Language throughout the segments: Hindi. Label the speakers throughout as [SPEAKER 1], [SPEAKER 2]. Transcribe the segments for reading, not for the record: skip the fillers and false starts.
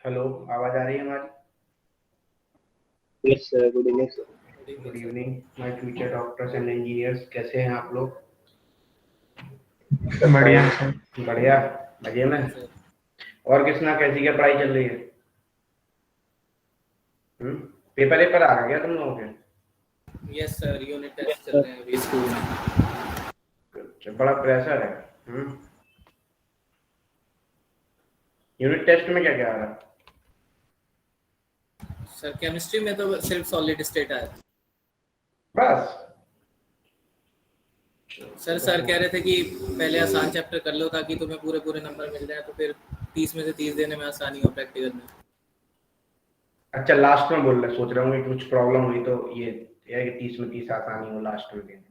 [SPEAKER 1] हेलो, आवाज आ रही है हमारी?
[SPEAKER 2] Yes sir, good evening sir.
[SPEAKER 3] Good evening
[SPEAKER 1] good
[SPEAKER 3] sir.
[SPEAKER 1] Evening my future doctors and engineers, कैसे हैं आप लोग?
[SPEAKER 4] बढ़िया है सर।
[SPEAKER 1] बढ़िया, मजे में।
[SPEAKER 3] बढ़िया सर।
[SPEAKER 1] और किसना कैसी क्या पढ़ाई चल रही है? पेपर वेपर आ गया क्या तुम लोगों के?
[SPEAKER 3] Yes sir, unit
[SPEAKER 2] yes
[SPEAKER 3] test चल
[SPEAKER 2] सर।
[SPEAKER 3] रहे हैं अभी स्कूल में।
[SPEAKER 1] अच्छा, बड़ा प्रेशर है। यूनिट टेस्ट में क्या क्या आ रहा है?
[SPEAKER 3] सर केमिस्ट्री में तो सिर्फ सॉलिड स्टेट आया था।
[SPEAKER 1] बस?
[SPEAKER 3] सर कह रहे थे कि पहले आसान चैप्टर कर लो ताकि तुम्हें पूरे पूरे नंबर मिल जाए, तो फिर 30 में से 30 देने में आसानी हो प्रैक्टिकल में।
[SPEAKER 1] अच्छा, लास्ट में बोल रहे, सोच रहा हूँ कि कुछ प्रॉब्लम हुई तो ये है कि 30 में 30 आसानी हो लास्ट में देने में।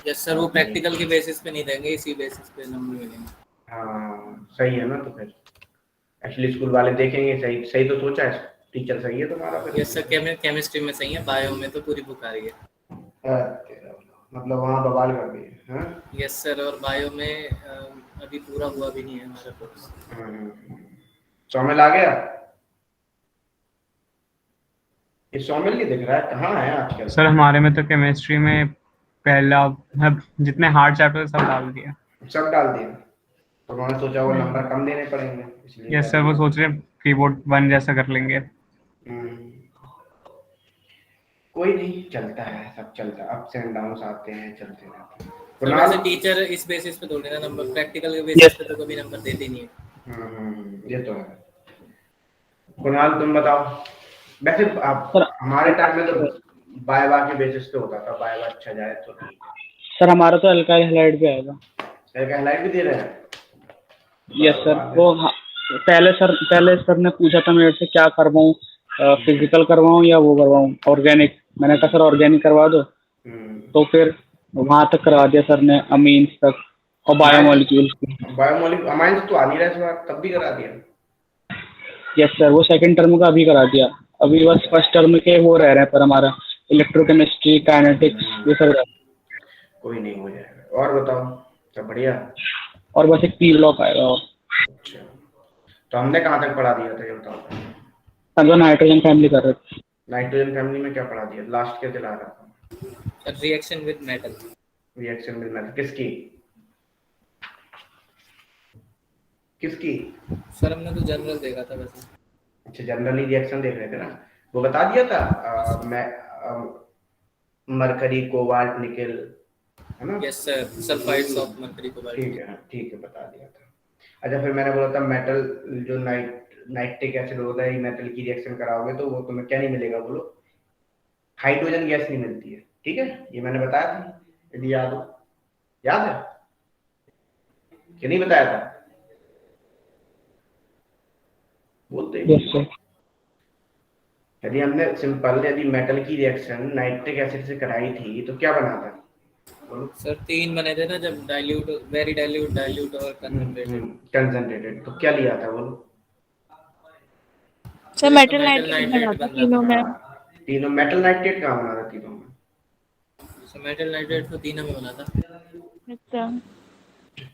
[SPEAKER 3] यस सर, वो प्रैक्टिकल के बेसिस पे नहीं देंगे, इसी बेसिस पे नंबर मिलेंगे।
[SPEAKER 1] हाँ सही है ना, तो फिर एक्चुअली स्कूल वाले देखेंगे। सही सही तो सोचा है, टीचर सही है तुम्हारा फिर
[SPEAKER 3] यस सर,
[SPEAKER 1] इसमें।
[SPEAKER 3] केमिस्ट्री में सही है, बायो में तो पूरी बुक आ रही है।
[SPEAKER 1] मतलब वहाँ बवाल कर दिए हैं।
[SPEAKER 3] यस सर, और बायो में अभी पूरा हुआ भी नहीं है हमारा कोर्स।
[SPEAKER 1] सौमिल आ गया? ये सौमिल नहीं दिख रहा है, कहाँ है आजकल?
[SPEAKER 4] सर हमारे में तो केमिस्ट्री में पहला जितने हार्ड चैप्टर सब डाल दिया।
[SPEAKER 1] सब डाल दिया? तो उन्होंने सोचा वो नंबर कम देने पड़ेंगे, इसलिए
[SPEAKER 4] यस
[SPEAKER 1] कर
[SPEAKER 4] सर, वो
[SPEAKER 1] दिया।
[SPEAKER 4] सोच रहे कीबोर्ड वन जैसा कर लेंगे।
[SPEAKER 1] हम्म, कोई नहीं, चलता है, सब चलता है, अप्स एंड डाउन्स आते हैं, चलते रहते हैं।
[SPEAKER 3] सर
[SPEAKER 1] कुणाल।
[SPEAKER 3] वैसे टीचर इस बेसिस पे थोड़ी ना नंबर, प्रैक्टिकल के बेसिस
[SPEAKER 2] यस
[SPEAKER 3] पे तो कभी नंबर देते ही नहीं है।
[SPEAKER 1] ये तो है। कुणाल तुम बताओ। वैसे आप,
[SPEAKER 2] सर।
[SPEAKER 1] हमारे टाइम में तो बाय के बेसिस पे होता था, बाय अच्छा जाए तो ठीक है।
[SPEAKER 2] सर हमारा तो अल्काइल हैलाइड पे आएगा।
[SPEAKER 1] एक हाईलाइट भी दे रहे हैं?
[SPEAKER 2] यस
[SPEAKER 1] बड़ा
[SPEAKER 2] सर,
[SPEAKER 1] बात है।
[SPEAKER 2] वो पहले सर ने पूछा था मेरे से क्या करवाऊँ, फिजिकल करवाऊँ या वो करवाऊँ ऑर्गेनिक। मैंने कहा सर ऑर्गेनिक करवा दो। तो फिर वहाँ तक करवा दिया सर ने, अमीन्स तक और बायोमोलिक्यूल्स की।
[SPEAKER 1] बायोमोलिक अमाइंस तो आ नहीं रहा इस बार, तब भी करा दिया?
[SPEAKER 2] यस सर, वो सेकंड टर्म का अभी करा दिया। अभी बस फर्स्ट टर्म के वो रह रहे हैं पर हमारा इलेक्ट्रोकेमिस्ट्री, काइनेटिक्स ये सब रह रहा
[SPEAKER 1] कोई नहीं, हो जाएगा। और बताओ, सब बढ़िया?
[SPEAKER 2] है। और बस एक पी ब्लॉक आएगा और
[SPEAKER 1] अच्छा, तो हमने कहाँ तक पढ़ा दिया था ये बताओ?
[SPEAKER 2] हम जो नाइट्रोजन फैमिली कर रहे थे।
[SPEAKER 1] नाइट्रोजन फैमिली में क्या पढ़ा दिया? लास्ट क्या चला रहा था?
[SPEAKER 3] Reaction with metal.
[SPEAKER 1] Reaction with metal किसकी? किसकी?
[SPEAKER 3] सर हमने तो जनरल देखा था वैसे।
[SPEAKER 1] अच्छा, जनरली रिएक्शन देख रहे थे ना। वो बता दिया था मैं मरकरी कोबाल्ट निकेल, है ना?
[SPEAKER 3] Yes sir, sulphides of mercury
[SPEAKER 1] ठीक
[SPEAKER 3] कोबाल्ट।
[SPEAKER 1] है, ठीक है, बता दिया था। अच्छा, फिर मैंने बोला था मेटल, जो नाइट्रिक एसिड होता है, मेटल की रिएक्शन कराओगे तो वो तुम्हें क्या नहीं मिलेगा बोलो? हाइड्रोजन गैस नहीं मिलती है, ठीक है? ये मैंने बताया था, यदि याद हो। याद है कि नहीं बताया था? बोलते ही
[SPEAKER 2] यस
[SPEAKER 1] नहीं।
[SPEAKER 2] सर।
[SPEAKER 1] यदि हमने सिंपल, यदि मेटल की रिएक्शन नाइट्रिक एसिड से कराई थी तो क्या बना था बोलो?
[SPEAKER 3] सर 3 बने थे ना, जब डाइल्यूट, वेरी डाइल्यूट, डाइल्यूट और कंसंट्रेटेड।
[SPEAKER 1] कंसंट्रेटेड, तो क्या लिया था बोलो?
[SPEAKER 5] सर
[SPEAKER 3] सर इसका
[SPEAKER 5] मेटल
[SPEAKER 3] मेटल
[SPEAKER 5] नाइट्रेट बना
[SPEAKER 3] नाइट्रेट
[SPEAKER 5] था
[SPEAKER 3] बन रहा
[SPEAKER 5] तीनों
[SPEAKER 3] था।
[SPEAKER 5] में।
[SPEAKER 1] तीनों मेटल नाइट्रेट कहाँ बना था तीनों में?
[SPEAKER 3] सर मेटल नाइट्रेट तो तीनों में बना था।
[SPEAKER 5] अच्छा,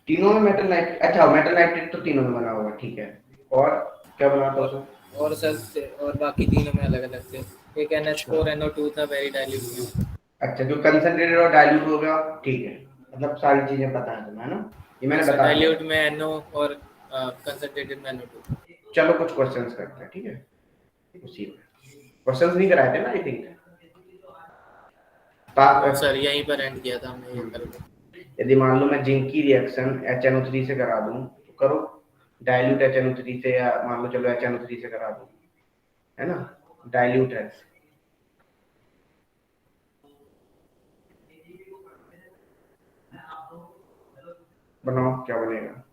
[SPEAKER 1] तीनों में मेटल नाइट्रेट, अच्छा मेटल नाइट्रेट तो तीनों में बना होगा, ठीक है। और क्या बना था उसमें?
[SPEAKER 3] और सर और बाकी तीनों में अलग अलग थे। एक
[SPEAKER 1] अच्छा,
[SPEAKER 3] NH4NO2 था, वेरी डाइल्यूट।
[SPEAKER 1] अच्छा, जो कंसंट्रेटेड और डाइल्यूट हो गया, ठीक है। मतलब सारी चीजें पता है तुम्हें, है ना? ये मैंने
[SPEAKER 3] यस सर,
[SPEAKER 1] बता दिया
[SPEAKER 3] डाइल्यूट
[SPEAKER 1] था।
[SPEAKER 3] में NO और कंसंट्रेटेड में NO2।
[SPEAKER 1] चलो कुछ क्वेश्चंस करते हैं, ठीक है? उसी में क्वेश्चंस नहीं कराए थे ना, आई थिंक।
[SPEAKER 3] सर यहीं पर एंड किया था हमने ये करके।
[SPEAKER 1] यदि मान लो मैं जिंक की रिएक्शन HNO3 से करा दूं तो करो, डाइल्यूट HNO3 से, या मान लो चलो HNO3 से करा दूं, है ना? डाइल्यूट है, बनाओ क्या बनेगा?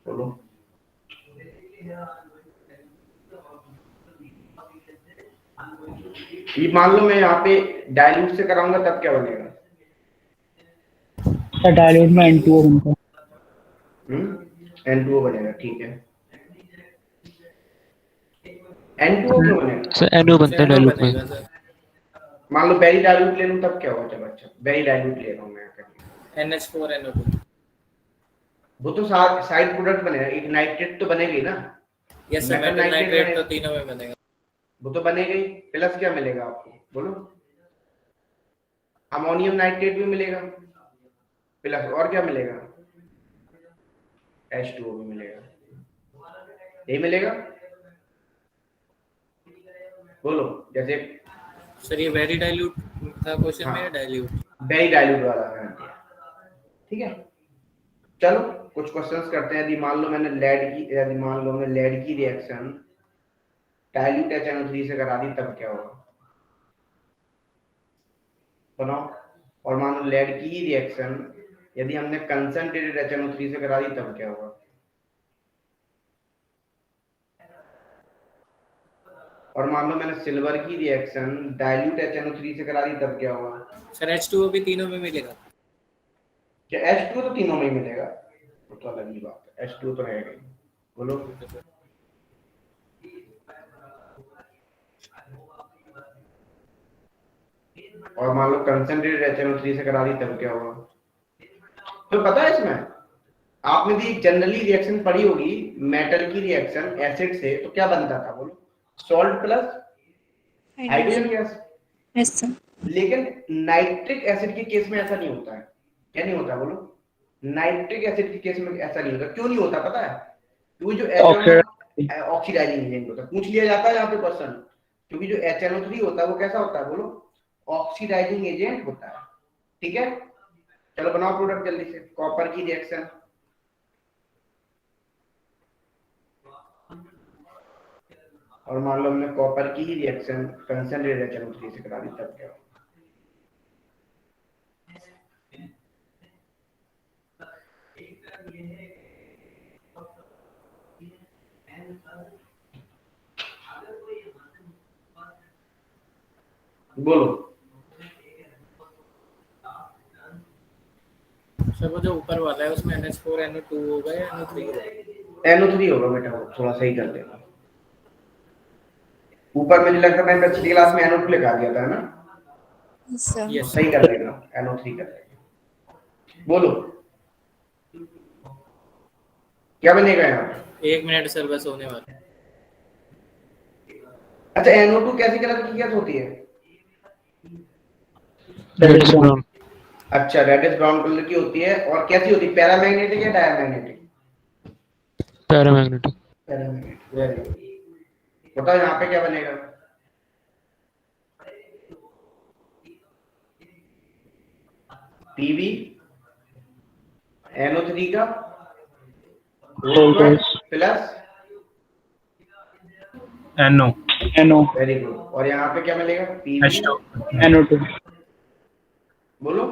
[SPEAKER 1] बोलो। ये मान लो मैं यहाँ पे डाइल्यूट से कराऊंगा तब क्या बनेगा?
[SPEAKER 2] सर डाइल्यूट में N2O बनता है।
[SPEAKER 1] N2O बनेगा, ठीक है। N2O क्यों बनेगा?
[SPEAKER 6] सर एनओ बनता
[SPEAKER 3] सर
[SPEAKER 6] है
[SPEAKER 3] NO
[SPEAKER 6] डाइल्यूट में।
[SPEAKER 3] बनेगा सर।
[SPEAKER 1] मान लो बेरी डाइल्यूट ले लूं तब क्या होगा? चलो अच्छा बेरी डाइल्यूट ले रहा हूं मैं करके,
[SPEAKER 3] NH4NO2।
[SPEAKER 1] वो तो साइड प्रोडक्ट बनेगा, एक नाइट्रेट तो बनेगी ना,
[SPEAKER 3] yes sir,
[SPEAKER 1] metal
[SPEAKER 3] metal
[SPEAKER 1] nitrate
[SPEAKER 3] nitrate
[SPEAKER 1] बनेगा,
[SPEAKER 3] तो तीनों में बनेगा।
[SPEAKER 1] वो तो बनेगी। प्लस क्या मिलेगा आपको बोलो? अमोनियम नाइट्रेट भी मिलेगा, प्लस और क्या मिलेगा? H2O भी मिलेगा, यही मिलेगा। बोलो जैसे,
[SPEAKER 3] सर ये वेरी डाइल्यूट था क्वेश्चन में या
[SPEAKER 1] हाँ
[SPEAKER 3] डाइल्यूट?
[SPEAKER 1] वेरी डाइल्यूट वाला मैंने दिया, ठीक है। चलो कुछ क्वेश्चंस करते हैं। यदि मान लो मैंने लेड की रिएक्शन डाइल्यूट HNO3 से करा दी तब क्या होगा? बनाओ। और मान लो लेड की ही रिएक्शन यदि हमने कंसंट्रेटेड HNO3 से करा दी तब क्या होगा? और मान लो मैंने सिल्वर की रिएक्शन डाइल्यूट HNO3 से करा दी तब क्या होगा?
[SPEAKER 3] सर H2O भी तीनों में मिलेगा।
[SPEAKER 1] क्या H2 तो तीनों में ही मिलेगा? वो तो अलग ही बात है, H2 तो रहेगा ही। बोलो। और मान लो कंसंट्रेटेड HNO3 से करा दी तब क्या होगा? तो पता है इसमें आपने भी जनरली रिएक्शन पढ़ी होगी, मेटल की रिएक्शन एसिड से तो क्या बनता था बोलो? Salt plus hydrogen gas.
[SPEAKER 5] Yes sir.
[SPEAKER 1] लेकिन नाइट्रिक एसिड के केस में ऐसा नहीं होता है। क्या नहीं होता बोलो? नाइट्रिक एसिड के केस में ऐसा नहीं होता। क्यों नहीं होता पता है? क्योंकि जो
[SPEAKER 2] ऑक्सीडाइज।
[SPEAKER 1] ऑक्सीडाइजिंग एजेंट होता है, पूछ लिया जाता है यहाँ पे क्वेश्चन। क्योंकि जो HNO3 होता है वो कैसा होता है बोलो? ऑक्सीडाइजिंग एजेंट होता है, ठीक है। चलो बनाओ प्रोडक्ट जल्दी से। कॉपर की रिएक्शन, और मान लो हमने कॉपर की ही रिएक्शन कंसंट्रेटेड HNO3 से करा दी तब क्या होगा? बोलो।
[SPEAKER 3] सर वो जो ऊपर वाला है उसमें NH4NO2 होगा या NO3 होगा?
[SPEAKER 1] NO3 होगा बेटा, वो थोड़ा सही कर देगा। ऊपर में जो लगता है मैंने पिछली क्लास में NO2 लिखा दिया था ना,
[SPEAKER 5] यस सर।
[SPEAKER 3] यस
[SPEAKER 1] सही कर देगा, NO3 कर देगा। बोलो क्या बनेगा यहाँ पे?
[SPEAKER 3] 1 मिनट सर बस होने वाला है।
[SPEAKER 1] अच्छा NO2 कैसी कलर की गैस होती है?
[SPEAKER 4] Reddish brown.
[SPEAKER 1] अच्छा रेडिश ब्राउन कलर की होती है। और कैसी होती है, पैरामैग्नेटिक या diamagnetic?
[SPEAKER 4] Paramagnetic.
[SPEAKER 1] Paramagnetic, very good. बताओ यहाँ पे क्या बनेगा? पीवी NO3 का plus
[SPEAKER 4] NO।
[SPEAKER 2] NO
[SPEAKER 1] very good. और यहाँ पे क्या मिलेगा? PV
[SPEAKER 4] H2।
[SPEAKER 2] NO2
[SPEAKER 1] बोलो।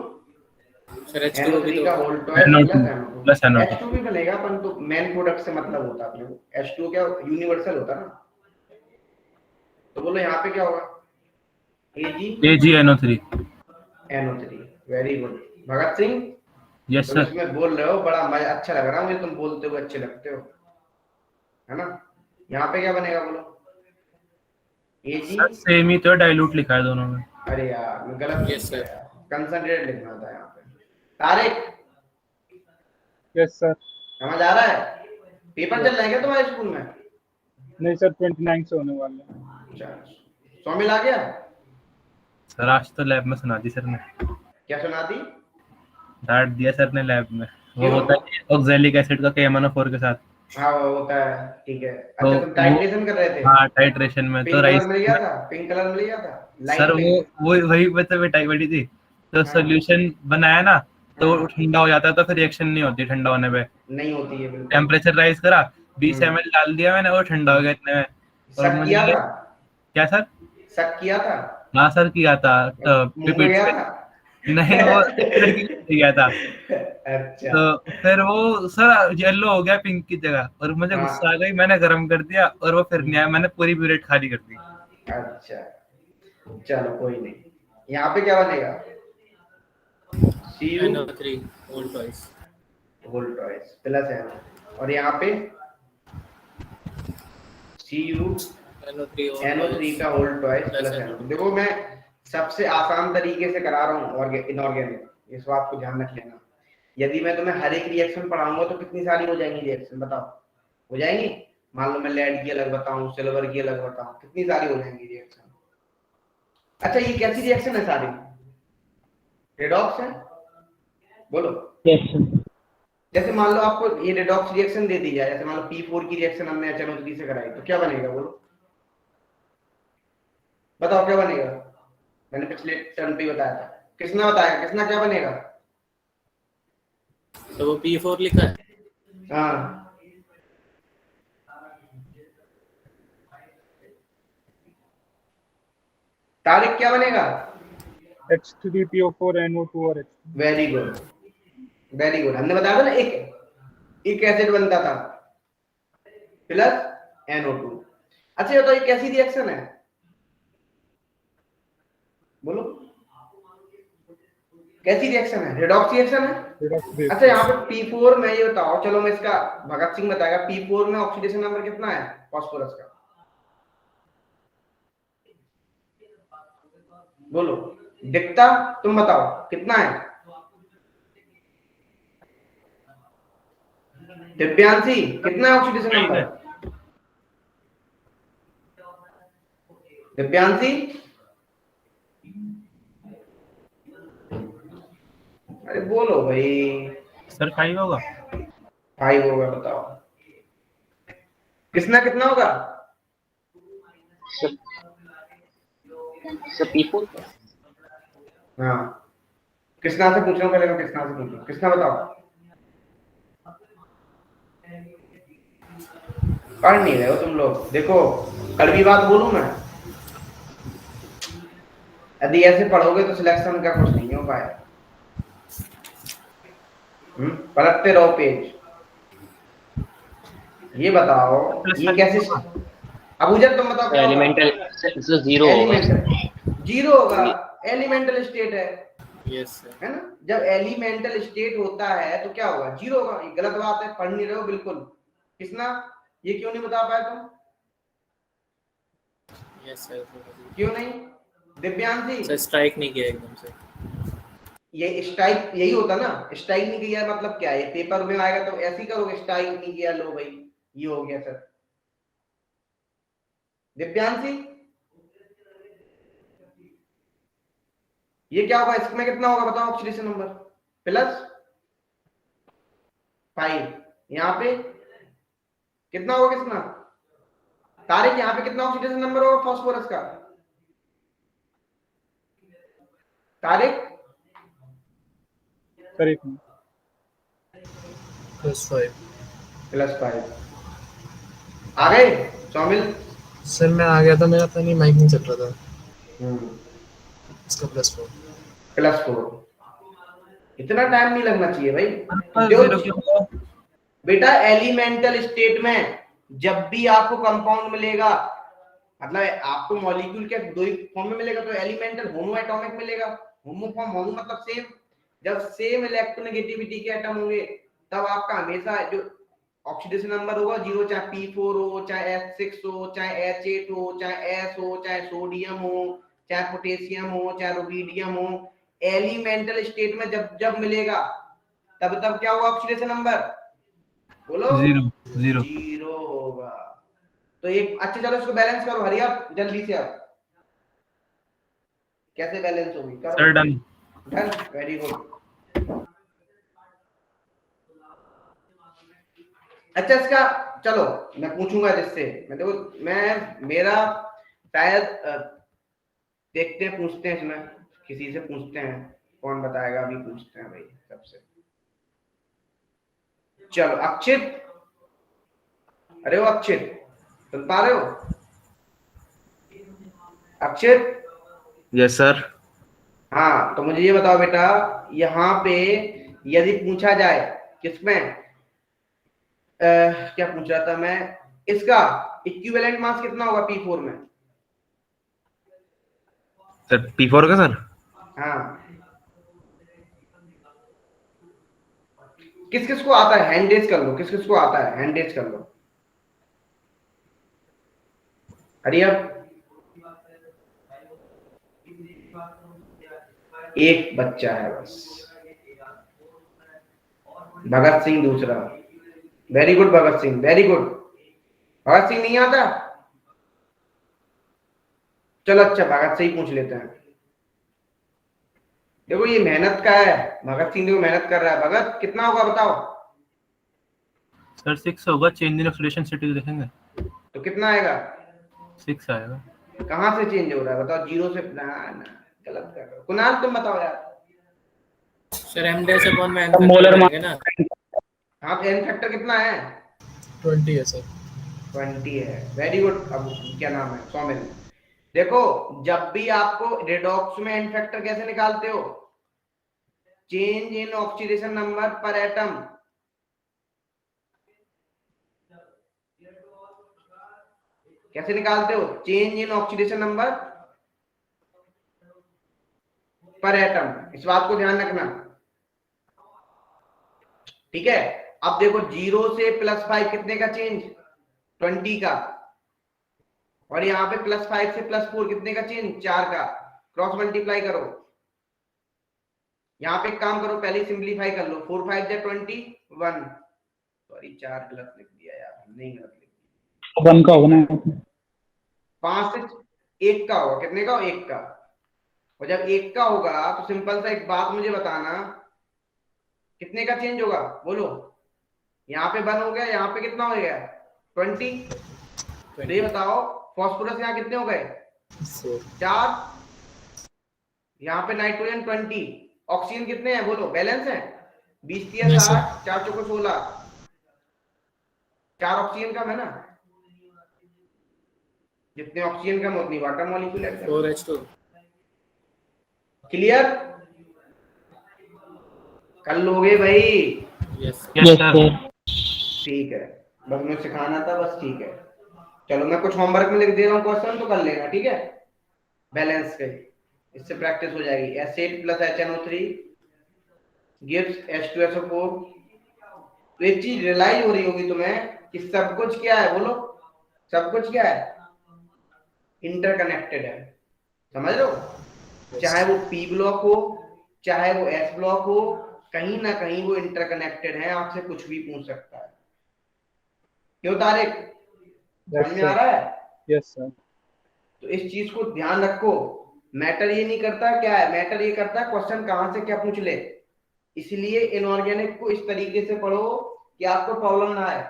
[SPEAKER 3] सर H2O भी
[SPEAKER 1] NO3
[SPEAKER 3] तो
[SPEAKER 1] का
[SPEAKER 3] होगा।
[SPEAKER 1] Whole toil
[SPEAKER 4] NO2
[SPEAKER 1] plus NO2।
[SPEAKER 4] Plus NO2।
[SPEAKER 1] H2 भी बनेगा पर तो मेन प्रोडक्ट से मतलब होता है अपने को। H2 क्या यूनिवर्सल होता है ना। तो बोलो यहाँ पे क्या होगा?
[SPEAKER 4] AgNO3।
[SPEAKER 1] NO3, very good. Bhagat Singh
[SPEAKER 4] yes
[SPEAKER 1] तुम
[SPEAKER 4] सर।
[SPEAKER 1] इसमें बोल रहे हो, बड़ा मजा अच्छा लग रहा है मुझे, तुम बोलते हुए अच्छे लगते हो, है ना। यहाँ पे क्या बनेगा बोलो? Ag,
[SPEAKER 4] सर सेम ही तो डाइल्यूट लिखा है दोनों में।
[SPEAKER 1] अरे यार मैं गलत लिख
[SPEAKER 3] यस
[SPEAKER 1] दिया
[SPEAKER 3] सर।
[SPEAKER 1] यार, कंसंट्रेट लिखना था यहाँ पे। Tariq
[SPEAKER 2] yes sir.
[SPEAKER 1] समझ आ रहा है? पेपर चल रहा है क्या तुम्हारे स्कूल में?
[SPEAKER 2] नहीं सर 29 से होने वाले हैं।
[SPEAKER 1] अच्छा शामिल आ गया?
[SPEAKER 4] सर आज तो लैब में सुना दी सर ने।
[SPEAKER 1] क्या सुना दी?
[SPEAKER 4] डांट दिया सर ने लैब में। वो
[SPEAKER 1] क्यों?
[SPEAKER 4] होता है ऑक्सैलिक एसिड का KMnO4 के साथ।
[SPEAKER 1] हाँ वो होता है, ठीक है।
[SPEAKER 4] तो
[SPEAKER 1] अच्छा तुम टाइट्रेशन कर रहे थे?
[SPEAKER 4] हाँ टाइट्रेशन में तो
[SPEAKER 1] पिंक कलर
[SPEAKER 4] राइस
[SPEAKER 1] मिल गया था? पिंक कलर मिल गया था?
[SPEAKER 4] सर
[SPEAKER 1] लाइट
[SPEAKER 4] वो
[SPEAKER 1] पिंक?
[SPEAKER 4] वही मतलब बेटाई बड़ी थी। तो
[SPEAKER 1] हाँ
[SPEAKER 4] सोल्यूशन बनाया ना, तो
[SPEAKER 1] हाँ,
[SPEAKER 4] ठंडा हो जाता है तो फिर रिएक्शन नहीं होती ठंडा होने पे।
[SPEAKER 1] नहीं होती है बिल्कुल।
[SPEAKER 4] टेम्परेचर राइज करा, 20
[SPEAKER 1] हम्म,
[SPEAKER 4] ml डाल दिया मैंने, वो ठंडा हो गया इतने में। और
[SPEAKER 1] शक किया
[SPEAKER 4] मुझे
[SPEAKER 1] था?
[SPEAKER 4] क्या सर?
[SPEAKER 1] शक किया था?
[SPEAKER 4] हाँ सर किया था
[SPEAKER 1] मुंह में
[SPEAKER 4] पिपेट
[SPEAKER 1] गया
[SPEAKER 4] से।
[SPEAKER 1] था?
[SPEAKER 4] नहीं वो एक लड़की को गया था।
[SPEAKER 1] अच्छा।
[SPEAKER 4] तो फिर वो सर येलो हो गया पिंक की जगह, और मुझे गुस्सा आ
[SPEAKER 1] हाँ
[SPEAKER 4] गई, मैंने गर्म कर दिया और वो फिर नहीं आया, मैंने पूरी ब्यूरेट खाली कर दी।
[SPEAKER 1] अच्छा चलो कोई नहीं। यहाँ पे क्या बनेगा? Cu
[SPEAKER 3] NO3 whole twice.
[SPEAKER 1] Whole twice plus है, और यहाँ पे Cu
[SPEAKER 3] NO3 whole
[SPEAKER 1] NO3
[SPEAKER 3] twice
[SPEAKER 1] का whole twice
[SPEAKER 3] plus
[SPEAKER 1] plus
[SPEAKER 3] NO2।
[SPEAKER 1] NO2। देखो मैं सबसे आसान तरीके से करा रहा हूँ और इनऑर्गेनिक, इस बात को ध्यान रख लेना। यदि मैं तुम्हें हर एक रिएक्शन पढ़ाऊंगा तो कितनी सारी हो जाएंगी रिएक्शन, बताओ हो जाएंगी? मान लो मैं लेड की अलग बताऊं, सिल्वर की अलग बताऊं, कितनी सारी हो जाएंगी रिएक्शन। अच्छा ये कैसी रिएक्शन है सारी? रेडॉक्स है, बोलो।
[SPEAKER 2] Yes sir.
[SPEAKER 1] जैसे मान लो आपको ये रेडॉक्स रिएक्शन दे दी जाए, जैसे मान लो P4 की रिएक्शन हमने HNO3 से कराई, तो क्या बनेगा बोलो, बताओ क्या बनेगा? मैंने पिछले टर्म पे बताया था, किसने बताया, किसना क्या बनेगा?
[SPEAKER 3] तो वो P4 लिखा है।
[SPEAKER 1] हाँ तारिक क्या बनेगा?
[SPEAKER 2] H3PO4NO2 और H।
[SPEAKER 1] Very good, very good. हमने बताया था ना एक एसिड बनता था प्लस NO2। अच्छा ये तो ये कैसी रिएक्शन है बोलो, कैसी रिएक्शन है? रेडॉक्स रिएक्शन है। अच्छा यहाँ पे P4 में ये बताओ, चलो मैं इसका भगत सिंह बताएगा, P4 में ऑक्सीडेशन नंबर कितना है फास्फोरस का, बोलो। दिखता, तुम बताओ कितना है? दिव्यांशी कितना है ऑक्सीडेशन नंबर? दिव्यांशी अरे बोलो भाई।
[SPEAKER 4] सर 5 होगा।
[SPEAKER 1] 5 होगा, बताओ किसना कितना होगा?
[SPEAKER 2] सर P4
[SPEAKER 1] हाँ कृष्णा से पूछ रहा हूँ, पहले मैं कृष्णा से पूछ रहा हूँ, कृष्णा बताओ। पढ़ नहीं रहे हो तुम लोग, देखो कड़वी बात बोलूं मैं, यदि ऐसे पढ़ोगे तो सिलेक्शन का कुछ नहीं हो पाएगा। पलटते रहो पेज। ये बताओ ये कैसे, अबूजर तुम बताओ क्या होगा?
[SPEAKER 6] एलिमेंटल जीरो होगा।
[SPEAKER 1] एलिमेंटल जीरो होगा, एलिमेंटल स्टेट
[SPEAKER 3] यस सर।
[SPEAKER 1] है ना? जब एलिमेंटल स्टेट होता है तो क्या होगा? जीरो होगा। ये गलत बात है, पढ़ नहीं रहे हो बिल्कुल। किसना ये क्यों नहीं बता पाए तुम?
[SPEAKER 3] Yes sir.
[SPEAKER 1] क्यों नहीं? दिव्यांशी
[SPEAKER 3] सर स्ट्राइक नहीं किया एकदम से।
[SPEAKER 1] ये स्ट्राइक यही होता ना, स्ट्राइक नहीं किया मतलब क्या है? पेपर में आएगा तो ऐसे ही करोगे, स्ट्राइक नहीं किया, लो भाई ये हो गया सर। दिव्यांशी ये क्या होगा, इसमें कितना होगा बताओ ऑक्सीडेशन नंबर? +5। यहाँ पे कितना होगा, कितना तारिक यहाँ पे कितना ऑक्सीडेशन नंबर होगा फास्फोरस का? तारिक
[SPEAKER 2] सर एक मिनट।
[SPEAKER 7] +5।
[SPEAKER 1] +5 आ गए शामिल?
[SPEAKER 7] सर मैं आ गया था, मेरा पता नहीं माइक नहीं चल रहा था। इसका +4।
[SPEAKER 1] +4 इतना टाइम नहीं लगना चाहिए भाई। बेटा एलिमेंटल स्टेट में जब भी आपको कंपाउंड मिलेगा, मतलब आपको मॉलिक्यूल के दो ही फॉर्म में मिलेगा, तो एलिमेंटल होमो एटॉमिक मिलेगा। होमो फॉर्म, होमो मतलब सेम। जब सेम इलेक्ट्रोनेगेटिविटी के एटम होंगे तब आपका हमेशा जो ऑक्सीडेशन नंबर होगा 0, चाहे P4 हो, चाहे H6 हो, चाहे H8 हो, चाहे S हो, चाहे सोडियम हो, चाहे पोटेशियम हो, चाहे रुबिडियम हो। एलिमेंटल स्टेट में जब जब मिलेगा तब तब क्या होगा ऑक्सीडेशन नंबर, बोलो?
[SPEAKER 4] 0
[SPEAKER 1] 0 होगा। तो एक अच्छा, चलो इसको बैलेंस करो, हरी आप जल्दी से। आप कैसे बैलेंस होगी, करो।
[SPEAKER 4] Sir done.
[SPEAKER 1] Done, very good. अच्छा इसका चलो मैं पूछूंगा जिससे, मैं देखो मैं मेरा शायद देखते हैं, पूछते हैं इसमें किसी से, पूछते हैं कौन बताएगा, अभी पूछते हैं भाई सबसे। चलो अक्षित, अरे वो अक्षित सुन पा रहे हो? अक्षित
[SPEAKER 6] यस सर।
[SPEAKER 1] हाँ तो मुझे ये बताओ बेटा, यहाँ पे यदि पूछा जाए किसमें क्या पूछ रहा था मैं, इसका इक्विवेलेंट मास कितना होगा P4 में?
[SPEAKER 6] सर P4 का सर
[SPEAKER 1] हाँ किस किस को आता है, हैंड रेज कर लो, किस किस को आता है, हैंड रेज कर लो। हरी अब एक बच्चा है बस, भगत सिंह दूसरा। Very good Bhagat Singh, very good. Bhagat Singh नहीं आता? चलो अच्छा, भगत से ही पूछ लेते हैं। देखो ये मेहनत का है, भगत सिंह देखो मेहनत कर रहा है। भगत कितना होगा बताओ?
[SPEAKER 6] सर 6 होगा, चेंज इन ऑक्सीडेशन स्टेट देखेंगे
[SPEAKER 1] तो कितना आएगा?
[SPEAKER 6] 6 आएगा।
[SPEAKER 1] कहाँ से चेंज हो रहा है बताओ? जीरो से? ना ना, गलत कर रहे हो। कुणाल तुम बताओ यार।
[SPEAKER 3] सर m डैश अपॉन में n
[SPEAKER 2] मोलर
[SPEAKER 3] फैक्टर ना।
[SPEAKER 1] हाँ तो एन फैक्टर कितना है?
[SPEAKER 7] 20 है सर।
[SPEAKER 1] 20 है, वेरी गुड। अब क्या नाम है? सौमिल। देखो जब भी आपको रेडॉक्स में एन फैक्टर कैसे निकालते हो? चेंज इन ऑक्सीडेशन नंबर पर एटम। कैसे निकालते हो? चेंज इन ऑक्सीडेशन नंबर पर एटम। इस बात को ध्यान रखना, ठीक है? अब देखो 0 से +5 कितने का चेंज? 20 का। और यहाँ पे +5 से +4 कितने का चेंज? 4 का। क्रॉस मल्टीप्लाई करो। यहाँ पे एक काम करो, पहले सिंप्लीफाई कर लो। 4 5 जा 21। सॉरी 4 गलत लिख दिया यार, नहीं गलत लिख दिया।
[SPEAKER 2] 1 का होगा ना।
[SPEAKER 1] 5 से 1 का होगा। कितने का? 1 का। और जब 1 का होगा तो सिंपल सा एक बात मुझे बताना, कितने का चेंज होगा बोलो? यहाँ पे 1 हो गया, यहाँ पे कितना हो गया? 20। तो ये बताओ फास्फोरस यहाँ कितने हो गए? 4। यहाँ पे नाइट्रोजन 20। ऑक्सीजन कितने हैं बोलो? बैलेंस है? 20 3 60, 4 चौको 16। 4 ऑक्सीजन कम है ना? जितने ऑक्सीजन कम उतनी वाटर मॉलिक्यूल है।
[SPEAKER 3] 4H2।
[SPEAKER 1] क्लियर? कर लोगे भाई?
[SPEAKER 3] Yes
[SPEAKER 2] sir.
[SPEAKER 1] ठीक है, बस मुझे सिखाना था बस। ठीक है चलो, मैं कुछ होमवर्क में लिख दे रहा हूँ क्वेश्चन, तो कर लेना, ठीक है? बैलेंस के, इससे प्रैक्टिस हो जाएगी। H8 + HNO3 gives H2SO4। तो एक चीज रियलाइज हो रही होगी तुम्हें कि सब कुछ क्या है बोलो? सब कुछ क्या है? इंटरकनेक्टेड है। समझ लो, चाहे वो P ब्लॉक हो, चाहे वो S ब्लॉक हो, कहीं ना कहीं वो इंटरकनेक्टेड है। आपसे कुछ भी पूछ सकता है। क्यों तारिक? समझ में आ रहा है?
[SPEAKER 2] Yes sir.
[SPEAKER 1] तो इस चीज को ध्यान रखो। मैटर ये नहीं करता क्या है, मैटर ये करता है क्वेश्चन कहां से क्या पूछ ले। इसलिए इनऑर्गेनिक को इस तरीके से पढ़ो कि आपको प्रॉब्लम ना आए।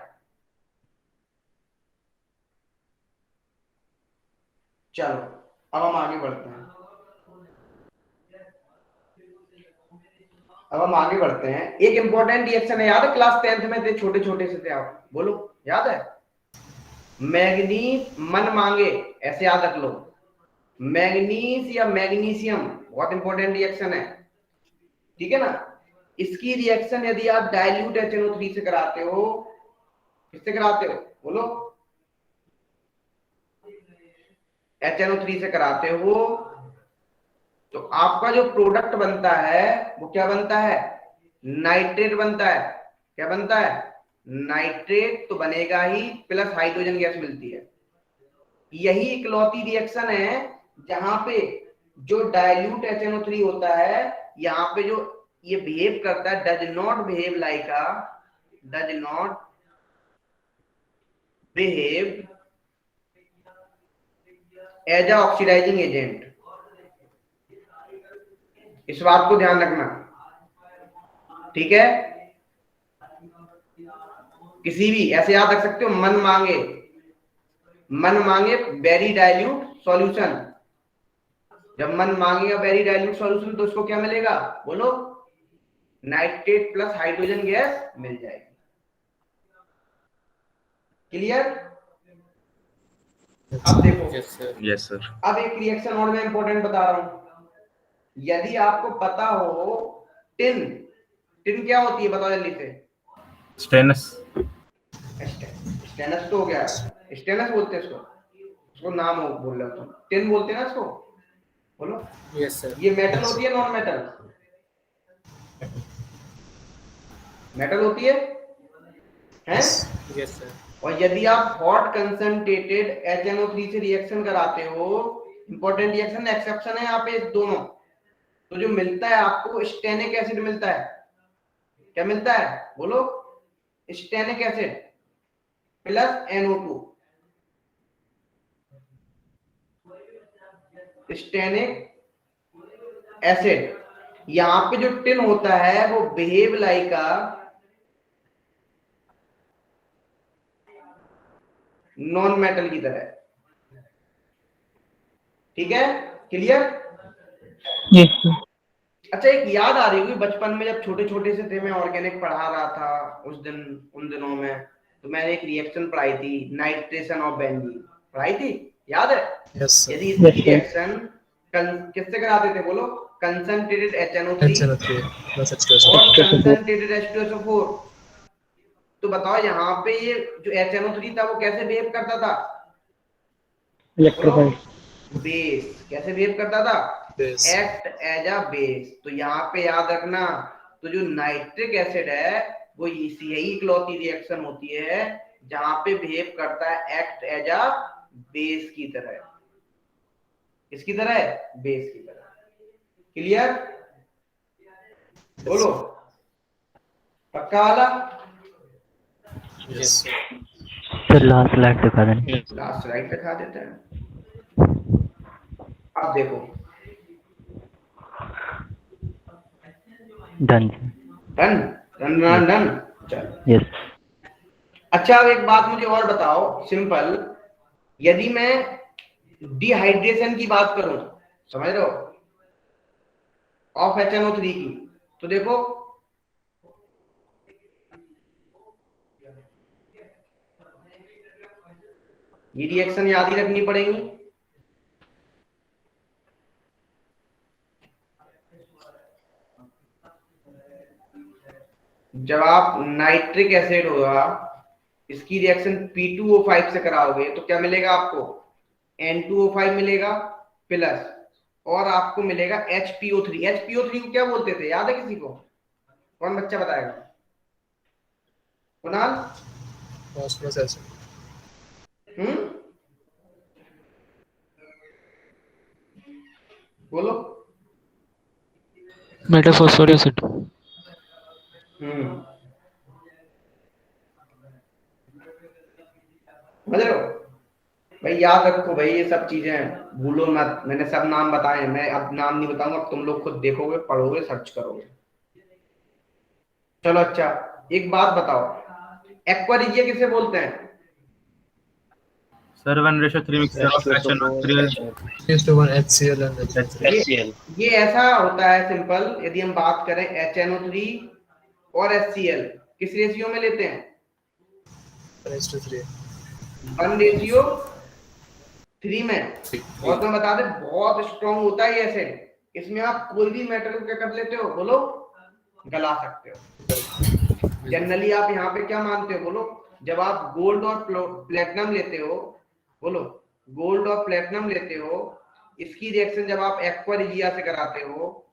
[SPEAKER 1] चलो अब हम आगे बढ़ते हैं। एक इंपॉर्टेंट रिएक्शन है, याद है क्लास 10th में थे, छोटे छोटे से थे आप, बोलो याद है? मैग्नीज मन मांगे, ऐसे याद रख लो। मैग्नीज या मैग्नीशियम बहुत इंपॉर्टेंट रिएक्शन है, ठीक है ना? इसकी रिएक्शन यदि आप डाइल्यूट HNO3 से कराते हो, किससे कराते हो बोलो? HNO3 से कराते हो, तो आपका जो प्रोडक्ट बनता है वो क्या बनता है? नाइट्रेट बनता है। क्या बनता है? नाइट्रेट तो बनेगा ही, प्लस हाइड्रोजन गैस मिलती है। यही इकलौती रिएक्शन है जहां पे जो डाइल्यूट HNO3 होता है, यहाँ पे जो ये बिहेव करता है, does not behave like a, does not behave as a oxidising agent. इस बात को ध्यान रखना, ठीक है? किसी भी ऐसे याद रख सकते हो, मन मांगे, मन मांगे वेरी डाइल्यूट सॉल्यूशन। जब मन मांगेगा वेरी डाइल्यूट सॉल्यूशन तो उसको क्या मिलेगा बोलो? नाइट्रेट प्लस हाइड्रोजन गैस मिल जाएगी। क्लियर? अब देखो,
[SPEAKER 6] यस सर।
[SPEAKER 1] अब एक रिएक्शन और मैं इंपॉर्टेंट बता रहा हूं। यदि आपको पता हो टिन, टिन क्या होती है बताओ जल्दी से?
[SPEAKER 6] स्टेनस।
[SPEAKER 1] स्टेनस तो हो गया, स्टेनस बोलते हैं इसको, उसको नाम हो बोल रहे हो तुम, टिन बोलते हैं ना इसको, बोलो।
[SPEAKER 3] Yes sir.
[SPEAKER 1] ये मेटल होती है नॉन मेटल? मेटल होती है, हैं?
[SPEAKER 3] Yes sir.
[SPEAKER 1] और यदि आप हॉट कंसंट्रेटेड HNO3 से रिएक्शन कराते हो इंपॉर्टेंट रिएक्शन एक्सेप्शन है यहाँ पे दोनों। तो जो मिलता है आपको स्टेनिक एसिड मिलता है, क्या मिलता है बोलो, Stenik acid plus NO2, Stenik acid. यहाँ पे जो टिन होता है वो behave like a non metal की तरह, ठीक है, क्लियर।
[SPEAKER 2] Yes sir.
[SPEAKER 1] अच्छा एक याद आ रही होगी बचपन में जब छोटे छोटे से थे, मैं ऑर्गेनिक पढ़ा रहा था उस दिन, उन दिनों में, तो मैंने एक रिएक्शन पढ़ाई थी, नाइट्रेशन ऑफ बेंजीन पढ़ाई थी, याद है।
[SPEAKER 7] Yes sir.
[SPEAKER 1] यदि इसकी रिएक्शन किससे कराते थे बोलो, concentrated HNO3
[SPEAKER 7] HNO3 plus H2SO4
[SPEAKER 1] और कंसंट्रेटेड H2SO4। तो बताओ यहाँ पे ये जो HNO3 था वो कैसे बिहेव करता था,
[SPEAKER 2] इलेक्ट्रोफाइल।
[SPEAKER 1] बेस, कैसे बिहेव करता था,
[SPEAKER 7] base.
[SPEAKER 1] Act as a base. तो यहाँ पे याद रखना, तो जो नाइट्रिक एसिड है वो यही इकलौती रिएक्शन होती है जहां पे बिहेव करता है एक्ट एज अ बेस की तरह, किसकी तरह, बेस की तरह, क्लियर, बोलो पक्का वाला।
[SPEAKER 7] यस
[SPEAKER 8] सर लास्ट स्लाइड दिखा देना।
[SPEAKER 1] लास्ट स्लाइड दिखा देते हैं। अब देखो
[SPEAKER 8] done.
[SPEAKER 1] Done done done done, चलो।
[SPEAKER 8] यस।
[SPEAKER 1] अच्छा अब एक बात मुझे और बताओ सिंपल, यदि मैं डिहाइड्रेशन की बात करूं, समझ रहे हो, ऑफ HNO3 की, तो देखो ये रिएक्शन याद ही रखनी पड़ेगी। जब आप नाइट्रिक एसिड होगा इसकी रिएक्शन P2O5 से कराओगे तो क्या मिलेगा आपको, N2O5 मिलेगा प्लस, और आपको मिलेगा HPO3। HPO3 को क्या बोलते थे, याद है किसी को, कौन बच्चा बताएगा, कुणाल।
[SPEAKER 7] Phosphorus acid.
[SPEAKER 1] बोलो।
[SPEAKER 7] Metaphosphoric acid.
[SPEAKER 1] समझ रहे हो भाई, याद रखो भाई, ये सब चीजें भूलो मत, मैंने सब नाम बताए, मैं अब नाम नहीं बताऊंगा, अब तुम लोग खुद देखोगे, पढ़ोगे, सर्च करोगे। चलो अच्छा एक बात बताओ, एक्वा रिजिया किसे बोलते हैं,
[SPEAKER 6] sir 1:3 mixture of HNO3
[SPEAKER 7] 3:1 HCl and HCl।
[SPEAKER 1] ये ऐसा होता है सिंपल, यदि हम बात करें HNO3 और HCl किस रेशियो में लेते हैं,
[SPEAKER 7] 1:3।
[SPEAKER 1] 1:3 में। और तो बता दे बहुत स्ट्रॉन्ग होता है ये एसिड, इसमें आप कोई भी मेटल को क्या कर लेते हो बोलो, गला सकते हो। जनरली आप यहाँ पे क्या मानते हो बोलो, जब आप गोल्ड और प्लेटिनम लेते हो, बोलो गोल्ड और प्लेटिनम लेते हो, इसकी रिएक्शन जब आप एक्वा रिजिया से कराते हो,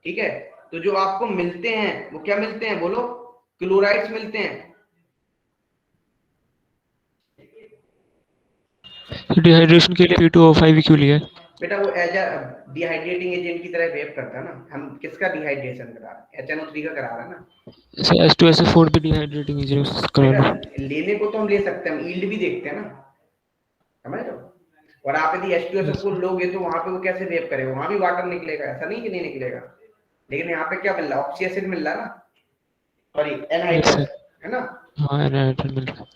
[SPEAKER 1] ठीक है, तो जो आपको मिलते हैं वो क्या मिलते हैं बोलो, क्लोराइड्स मिलते हैं।
[SPEAKER 7] डिहाइड्रेशन के लिए P2O5 क्यों लिया है?
[SPEAKER 1] बेटा वो एज अ डिहाइड्रेटिंग एजेंट की तरह बिहेव करता है ना, हम किसका डिहाइड्रेशन करा रहे हैं, HNO3 का करा रहे हैं ना।
[SPEAKER 7] जैसे H2SO4 भी डिहाइड्रेटिंग एजेंट करा
[SPEAKER 1] बेटा
[SPEAKER 7] लो।
[SPEAKER 1] लेने को तो हम ले सकते हैं, हम यील्ड भी देखते हैं ना, समझ रहे हो। और आप यदि H2SO4 लोगे तो वहां पे वो कैसे बिहेव करेगा, वहां भी वाटर निकलेगा, ऐसा नहीं कि नहीं निकलेगा, लेकिन यहाँ पे क्या मिल रहा है, ऑक्सी एसिड मिल रहा है ना, सॉरी एनहाइड्रस, है ना।
[SPEAKER 7] हाँ एनहाइड्रस मिल रहा है।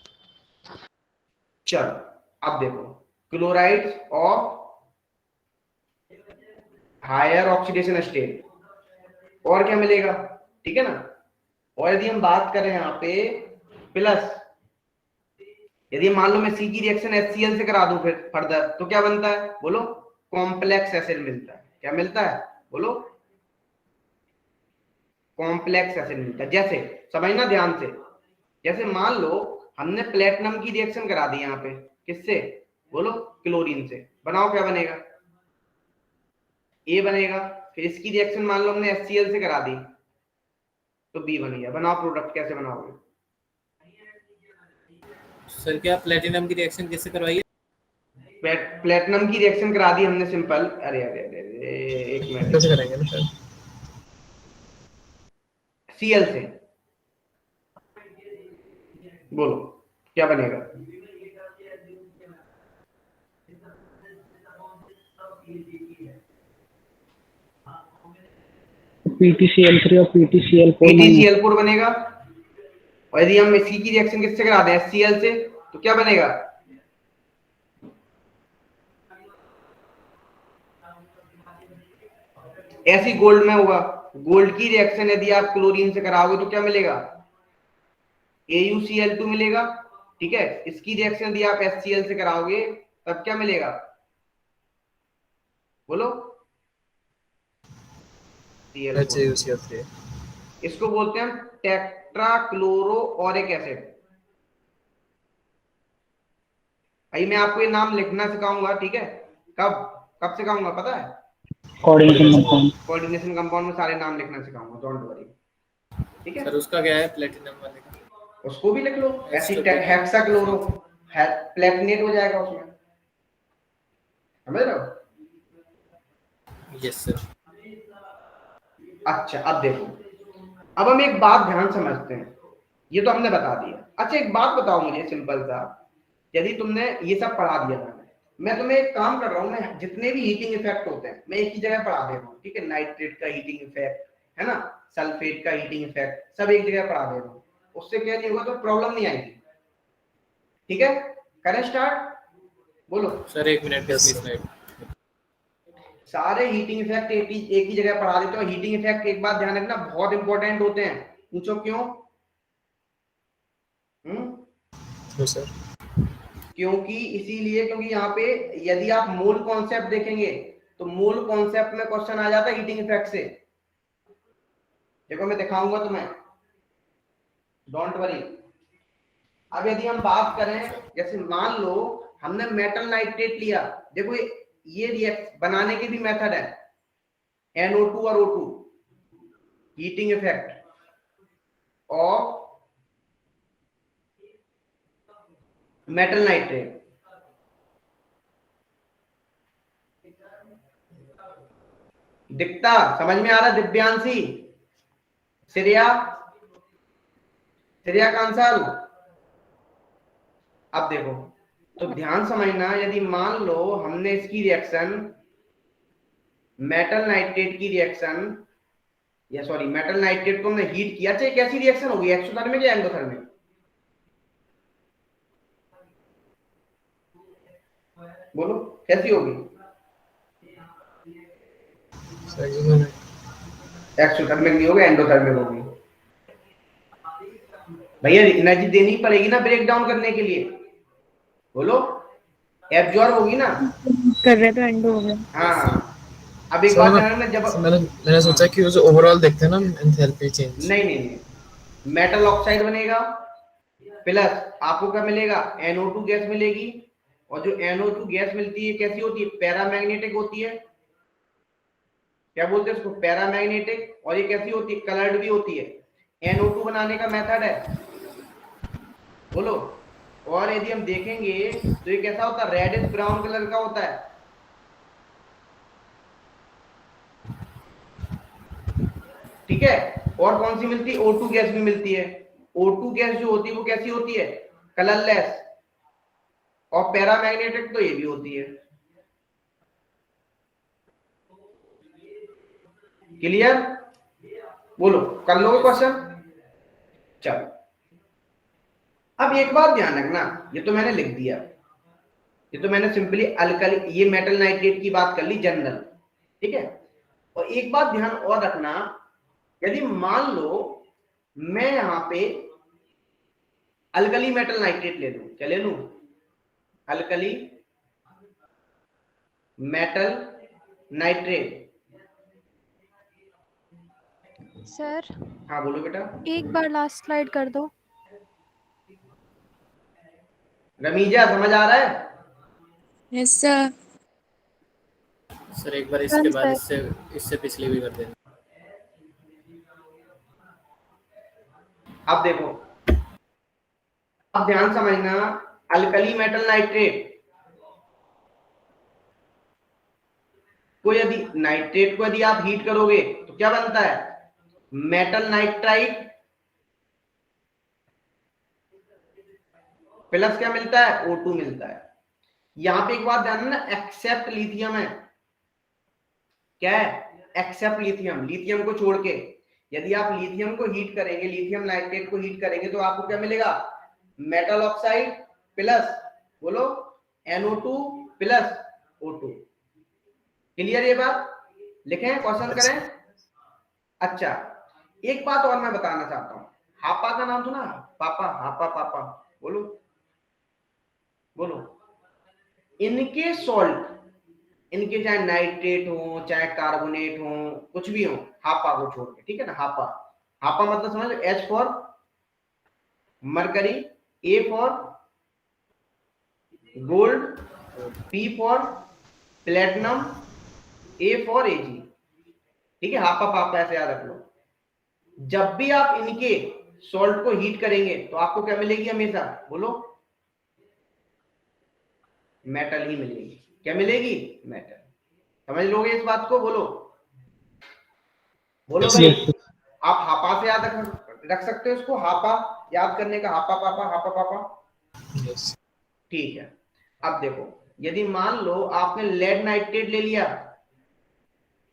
[SPEAKER 1] चलो अब देखो, chlorides of higher oxidation state, और क्या मिलेगा, ठीक है ना। और यदि हम बात करें यहाँ पे प्लस, यदि मान लो मैं सी की रिएक्शन HCl से करा दूं फिर फर्दर, तो क्या बनता है बोलो, कॉम्प्लेक्स एसिड मिलता है, क्या मिलता है बोलो, कॉम्प्लेक्स एसिड मिलता है। जैसे समझना ध्यान से, जैसे मान लो हमने प्लेटिनम की रिएक्शन करा दी यहाँ पे, किससे बोलो, क्लोरीन से, बनाओ क्या बनेगा, A बनेगा। फिर इसकी रिएक्शन मान लो हमने HCl से करा दी तो B बन गया, बनाओ प्रोडक्ट, कैसे बनाओगे।
[SPEAKER 3] सर क्या प्लेटिनम की रिएक्शन किससे करवाई है,
[SPEAKER 1] प्लेटिनम की रिएक्शन करा दी हमने सिंपल। अरे अरे अरे अरे एक मिनट,
[SPEAKER 7] कैसे करेंगे ना सर?
[SPEAKER 1] Cl से बोलो क्या बनेगा?
[SPEAKER 2] PTCl3 और PTCl4
[SPEAKER 1] PTCl4 बनेगा। और यदि हम इसकी रिएक्शन किससे करा दें, HCl से, तो क्या बनेगा? ऐसी गोल्ड में होगा। गोल्ड की रिएक्शन यदि आप क्लोरीन से कराओगे तो क्या मिलेगा? AuCl2 मिलेगा। ठीक है, इसकी रिएक्शन यदि आप HCl से कराओगे तब क्या मिलेगा? बोलो।
[SPEAKER 7] HAUCl3।
[SPEAKER 1] इसको बोलते हैं टेट्राक्लोरोओरिक एसिड। भाई मैं आपको ये नाम लिखना सिखाऊंगा, ठीक है? कब कब सिखाऊंगा पता है?
[SPEAKER 2] Coordination compound.
[SPEAKER 1] कोऑर्डिनेशन कंपाउंड में सारे नाम लिखना सिखाऊंगा, डोंट वरी। ठीक है,
[SPEAKER 3] सर उसका क्या है प्लेटिनम वाले का?
[SPEAKER 1] उसको भी लिख लो, ऐसी हेक्साक्लोरो प्लेटिनेट हो जाएगा उसमें, समझ रहे हो?
[SPEAKER 3] Yes sir.
[SPEAKER 1] अच्छा अब देखो, अब हम एक बात ध्यान समझते हैं। ये तो हमने बता दिया। अच्छा एक बात बताओ मुझे सिंपल सा, यदि तुमने ये सब पढ़ा दिया था, मैं तुम्हें एक काम कर रहा हूँ, मैं जितने भी हीटिंग इफेक्ट होते हैं मैं एक ही जगह पढ़ा दे रहा हूँ, ठीक है? नाइट्रेट का हीटिंग इफेक्ट है ना, सल्फेट का हीटिंग इफेक्ट, सब एक जगह पढ़ा दे रहा हूँ। उससे क्या नहीं होगा, तो प्रॉब्लम नहीं आएगी। ठीक है, करें स्टार्ट? बोलो
[SPEAKER 3] sir 1 minute
[SPEAKER 7] Yes,
[SPEAKER 3] please
[SPEAKER 7] sir.
[SPEAKER 3] Slide.
[SPEAKER 1] सारे हीटिंग इफेक्ट एक ही जगह पढ़ा देते हो। हीटिंग इफेक्ट एक बात ध्यान रखना बहुत इंपॉर्टेंट होते हैं। पूछो क्यों?
[SPEAKER 7] तो सर
[SPEAKER 1] क्योंकि इसीलिए क्योंकि यहाँ पे यदि आप मोल कॉन्सेप्ट देखेंगे तो मोल कॉन्सेप्ट में क्वेश्चन आ जाता है हीटिंग इफेक्ट से। देखो मैं दिखाऊंगा तुम्हें, डोंट वरी। अब यदि हम बात करें, जैसे मान लो हमने मेटल नाइट्रेट लिया, देखो ये रिएक्ट बनाने के भी मेथड है, NO2 और O2, heating effect of metal nitrate. दिखता समझ में आ रहा दिव्यांशी? श्रेया, श्रेया कांसल? अब देखो तो ध्यान समझना, यदि मान लो हमने इसकी रिएक्शन मेटल नाइट्रेट की रिएक्शन, या सॉरी मेटल नाइट्रेट को हमने हीट किया, चाहे कैसी रिएक्शन होगी, एक्सोथर्मिक या एंडोथर्मिक? बोलो कैसी होगी? एक्सोथर्मिक नहीं होगी, एंडोथर्मिक होगी। भैया एनर्जी देनी पड़ेगी ना ब्रेक डाउन करने के लिए, बोलो एब्जॉर्ब होगी ना?
[SPEAKER 5] कर रहे तो एंड हो गया।
[SPEAKER 1] हाँ अब एक
[SPEAKER 7] सर
[SPEAKER 1] बात ध्यान में, जब
[SPEAKER 7] मैंने सोचा कि वो जो ओवरऑल देखते हैं ना एंथैल्पी चेंज।
[SPEAKER 1] नहीं, मेटल ऑक्साइड बनेगा, प्लस आपको क्या मिलेगा? NO2 गैस मिलेगी। और जो NO2 गैस मिलती है कैसी होती है? पैरामैग्नेटिक होती है। क्या बोलते हैं उसको? पैरामैग्नेटिक। और ये कैसी होती है? कलर्ड भी होती है। NO2 बनाने का मेथड है, बोलो। और यदि हम देखेंगे तो ये कैसा होता है? रेडिश ब्राउन कलर का होता है। ठीक है, और कौन सी मिलती है? O2 गैस भी मिलती है। O2 गैस जो होती है वो कैसी होती है? कलरलेस। और पैरामैग्नेटिक तो ये भी होती है। क्लियर? बोलो कर लोगे क्वेश्चन? चलो अब एक बात ध्यान रखना, ये तो मैंने लिख दिया, ये तो मैंने सिंपली अल्कली, ये मेटल नाइट्रेट की बात कर ली जनरल, ठीक है? और एक बात ध्यान और रखना, यदि मान लो मैं यहां पे अल्कली मेटल नाइट्रेट ले लूं, क्या ले लूं? Alkali metal nitrate.
[SPEAKER 9] सर
[SPEAKER 1] हाँ बोलो बेटा।
[SPEAKER 9] एक बार लास्ट स्लाइड कर दो।
[SPEAKER 1] रमीजा समझ आ रहा है?
[SPEAKER 5] Yes sir.
[SPEAKER 3] सर एक बार इसके बाद
[SPEAKER 9] सर
[SPEAKER 3] इससे पिछली भी कर देना।
[SPEAKER 1] अब देखो, अब ध्यान समझना, अल्कली मेटल नाइट्रेट को यदि नाइट्रेट को यदि आप हीट करोगे तो क्या बनता है, मेटल नाइट्राइड प्लस क्या मिलता है, O2 मिलता है। यहां पे एक बात ध्यान रखना, एक्सेप्ट लिथियम है, क्या है, एक्सेप्ट लिथियम, लिथियम को छोड़ के। यदि आप लिथियम को हीट करेंगे, लिथियम नाइट्रेट को हीट करेंगे तो आपको क्या मिलेगा, मेटल ऑक्साइड प्लस, बोलो, NO2 प्लस O2। क्लियर ये बात, लिखें, क्वेश्चन करें। अच्छा, एक बात और मैं बताना चाहता हूं, हापा का नाम सुना, पापा, हापा पापा, बोलो बोलो। इनके सॉल्ट, इनके चाहे नाइट्रेट हो चाहे कार्बोनेट हो, कुछ भी हो, हापा को छोड़ के, ठीक है ना, हापा, हापा मतलब समझ, H for mercury, A for gold, P for platinum, A for Ag, ठीक है, हापा पापा ऐसे याद रख लो। जब भी आप इनके सॉल्ट को हीट करेंगे तो आपको क्या मिलेगी हमेशा, बोलो, मेटल ही मिलेगी। क्या मिलेगी, मेटल। समझ लोगे इस बात को, बोलो बोलो
[SPEAKER 2] Yes,
[SPEAKER 1] भाई।
[SPEAKER 2] yes, yes.
[SPEAKER 1] आप हापा से याद रख सकते हो इसको, हापा याद करने का, हापा पापा, हापा पापा,
[SPEAKER 7] यस
[SPEAKER 1] ठीक है। अब देखो, यदि मान लो आपने लेड नाइट्रेट ले लिया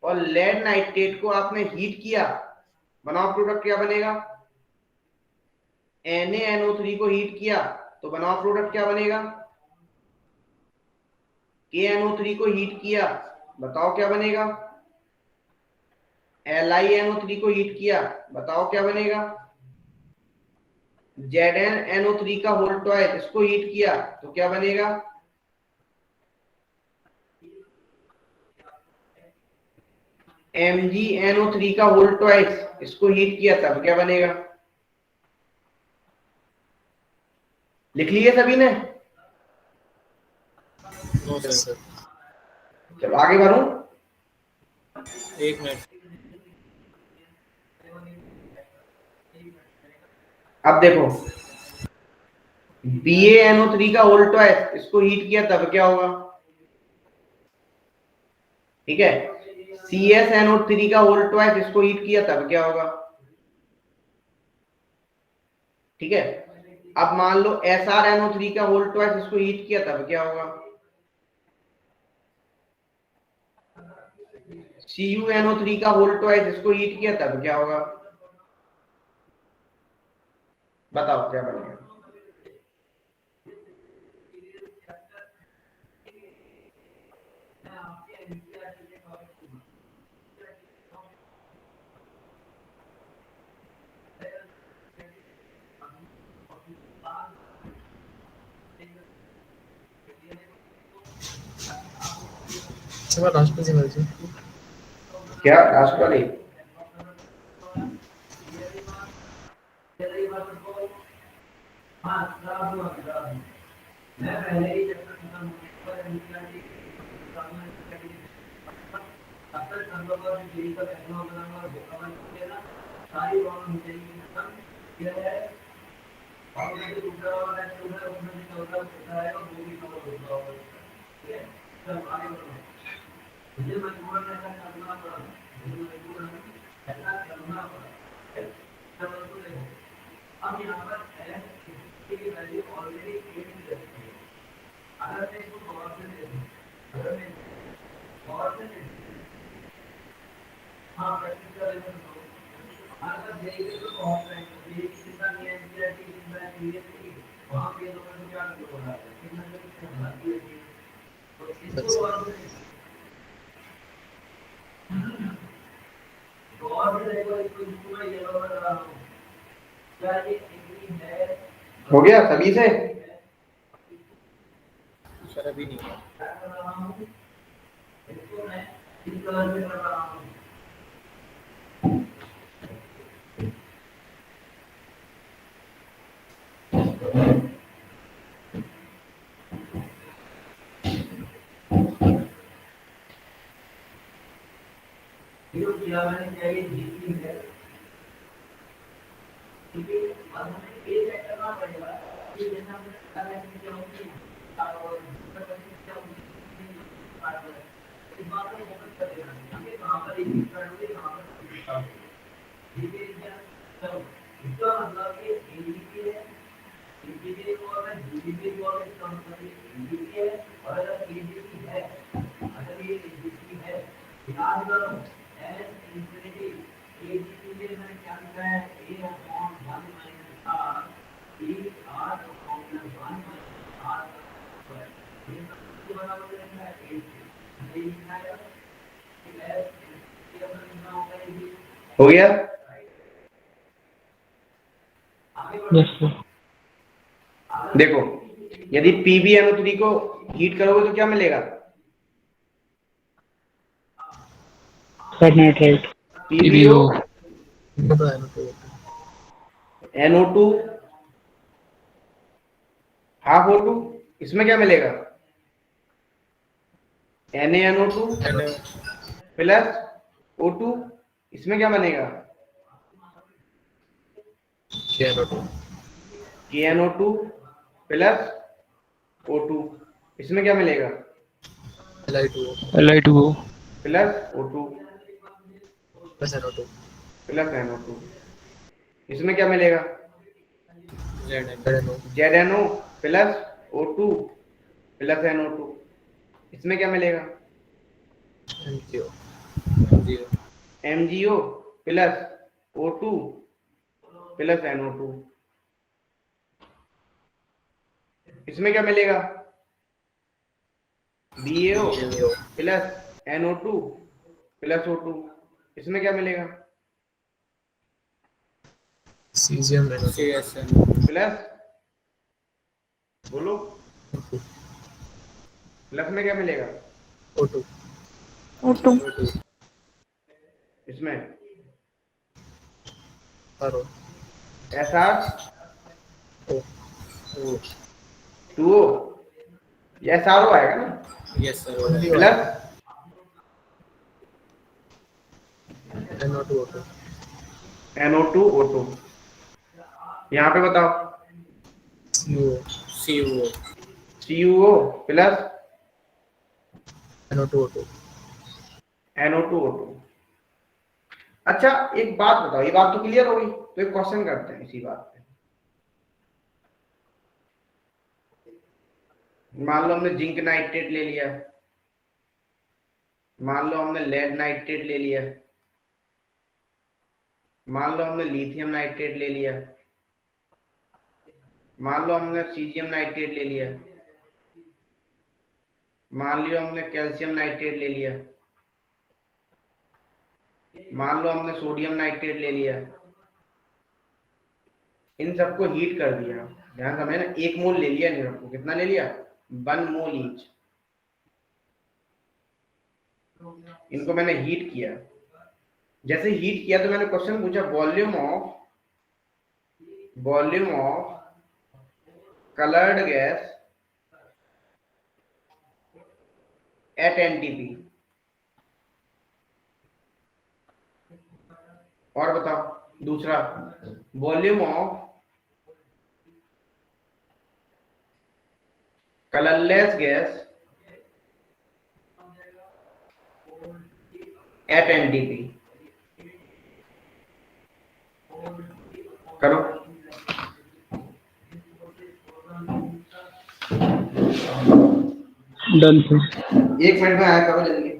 [SPEAKER 1] और लेड नाइट्रेट को आपने हीट किया, बनाओ प्रोडक्ट क्या बनेगा, NaNO3 को हीट किया तो बनाओ प्रोडक्ट क्या बनेगा, KNO3 को हीट किया, बताओ क्या बनेगा, LiNO3 को हीट किया, बताओ क्या बनेगा, ZnNO3 का होल ट्वाइस, इसको हीट किया तो क्या बनेगा, MgNO3 का होल ट्वाइस, इसको हीट किया तब क्या बनेगा। लिख लिए सभी ने,
[SPEAKER 3] नो
[SPEAKER 7] यस
[SPEAKER 3] सर,
[SPEAKER 7] सर
[SPEAKER 1] चलो आगे बढ़ूं।
[SPEAKER 3] एक मिनट।
[SPEAKER 1] अब देखो, BaNO3 का होल ट्वाइस, इसको हीट किया तब क्या होगा, ठीक है, CsNO3 का होल ट्वाइस, इसको हीट किया तब क्या होगा, ठीक है। अब मान लो SrNO3 का होल ट्वाइस, इसको हीट किया तब क्या होगा, CuNO3 का होल ट्वाइस, इसको हीट किया तब क्या होगा, बताओ क्या बनेगा।
[SPEAKER 7] अच्छा मैं लास्ट पे से भेजूं
[SPEAKER 1] क्या लास्ट वाली, हो गया सभी से,
[SPEAKER 3] सर अभी नहीं है।
[SPEAKER 1] हो गया?
[SPEAKER 2] Yes sir.
[SPEAKER 1] देखो, यदि PbNO3 को हीट करोगे तो क्या मिलेगा?
[SPEAKER 2] Sir nitrite.
[SPEAKER 1] PbO
[SPEAKER 7] पता है ना तो
[SPEAKER 1] NO2 हाफ O2, इसमें क्या मिलेगा? NaNO2 प्लस O2, इसमें क्या बनेगा?
[SPEAKER 7] KNO2
[SPEAKER 1] KNO2 प्लस O2, इसमें क्या मिलेगा?
[SPEAKER 7] Li2O
[SPEAKER 2] Li2O
[SPEAKER 1] plus O2
[SPEAKER 7] plus NO2
[SPEAKER 1] plus NO2, इसमें क्या मिलेगा?
[SPEAKER 7] ZNO
[SPEAKER 1] ZNO plus O2 plus NO2, इसमें क्या मिलेगा?
[SPEAKER 7] MgO
[SPEAKER 1] MgO plus O2 plus NO2, इसमें क्या मिलेगा? BaO plus NO2 plus O2, इसमें क्या मिलेगा?
[SPEAKER 7] Cesium NO2
[SPEAKER 1] प्लस, बोलो, प्लस में क्या मिलेगा?
[SPEAKER 7] O2
[SPEAKER 5] O2
[SPEAKER 1] इसमें
[SPEAKER 7] RO
[SPEAKER 1] SR
[SPEAKER 7] O
[SPEAKER 1] 2O, ये SRO आएगा ना?
[SPEAKER 3] Yes sir.
[SPEAKER 7] only
[SPEAKER 1] plus
[SPEAKER 7] NO2 O2
[SPEAKER 1] NO2 O2, यहाँ पे बताओ।
[SPEAKER 7] CuO
[SPEAKER 1] CuO plus
[SPEAKER 7] NO2 O2
[SPEAKER 1] NO2 O2। अच्छा, एक बात बताओ, ये बात तो क्लियर हो गई, तो एक क्वेश्चन करते हैं इसी बात पे। मान लो हमने जिंक नाइट्रेट ले लिया, मान लो हमने लेड नाइट्रेट ले लिया, मान लो हमने लिथियम नाइट्रेट ले लिया, मान लो हमने सीजियम नाइट्रेट ले लिया, मान लियो हमने कैल्शियम नाइट्रेट ले लिया, मान लो हमने सोडियम नाइट्रेट ले लिया, इन सबको हीट कर दिया। ध्यान समझे ना, 1 मोल ले लिया इन सबको, कितना ले लिया? 1 मोल ईच। इनको मैंने हीट किया, जैसे हीट किया तो मैंने क्वेश्चन पूछा, volume of coloured gas at NTP। और बताओ दूसरा, volume of colourless gas at NTP। करो।
[SPEAKER 2] Done sir.
[SPEAKER 1] 1 मिनट में आया करो जल्दी।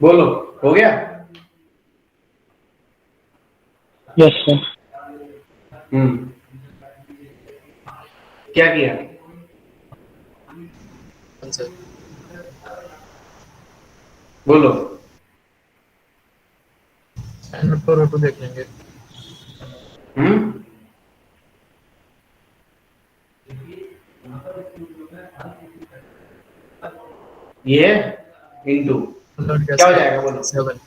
[SPEAKER 1] बोलो, हो गया?
[SPEAKER 2] Yes sir.
[SPEAKER 1] क्या किया?
[SPEAKER 7] आंसर
[SPEAKER 1] बोलो।
[SPEAKER 7] एंड पर ऑटो देख लेंगे।
[SPEAKER 1] ये इंटू
[SPEAKER 7] लॉट
[SPEAKER 1] क्या हो जाएगा बोलो?
[SPEAKER 7] 7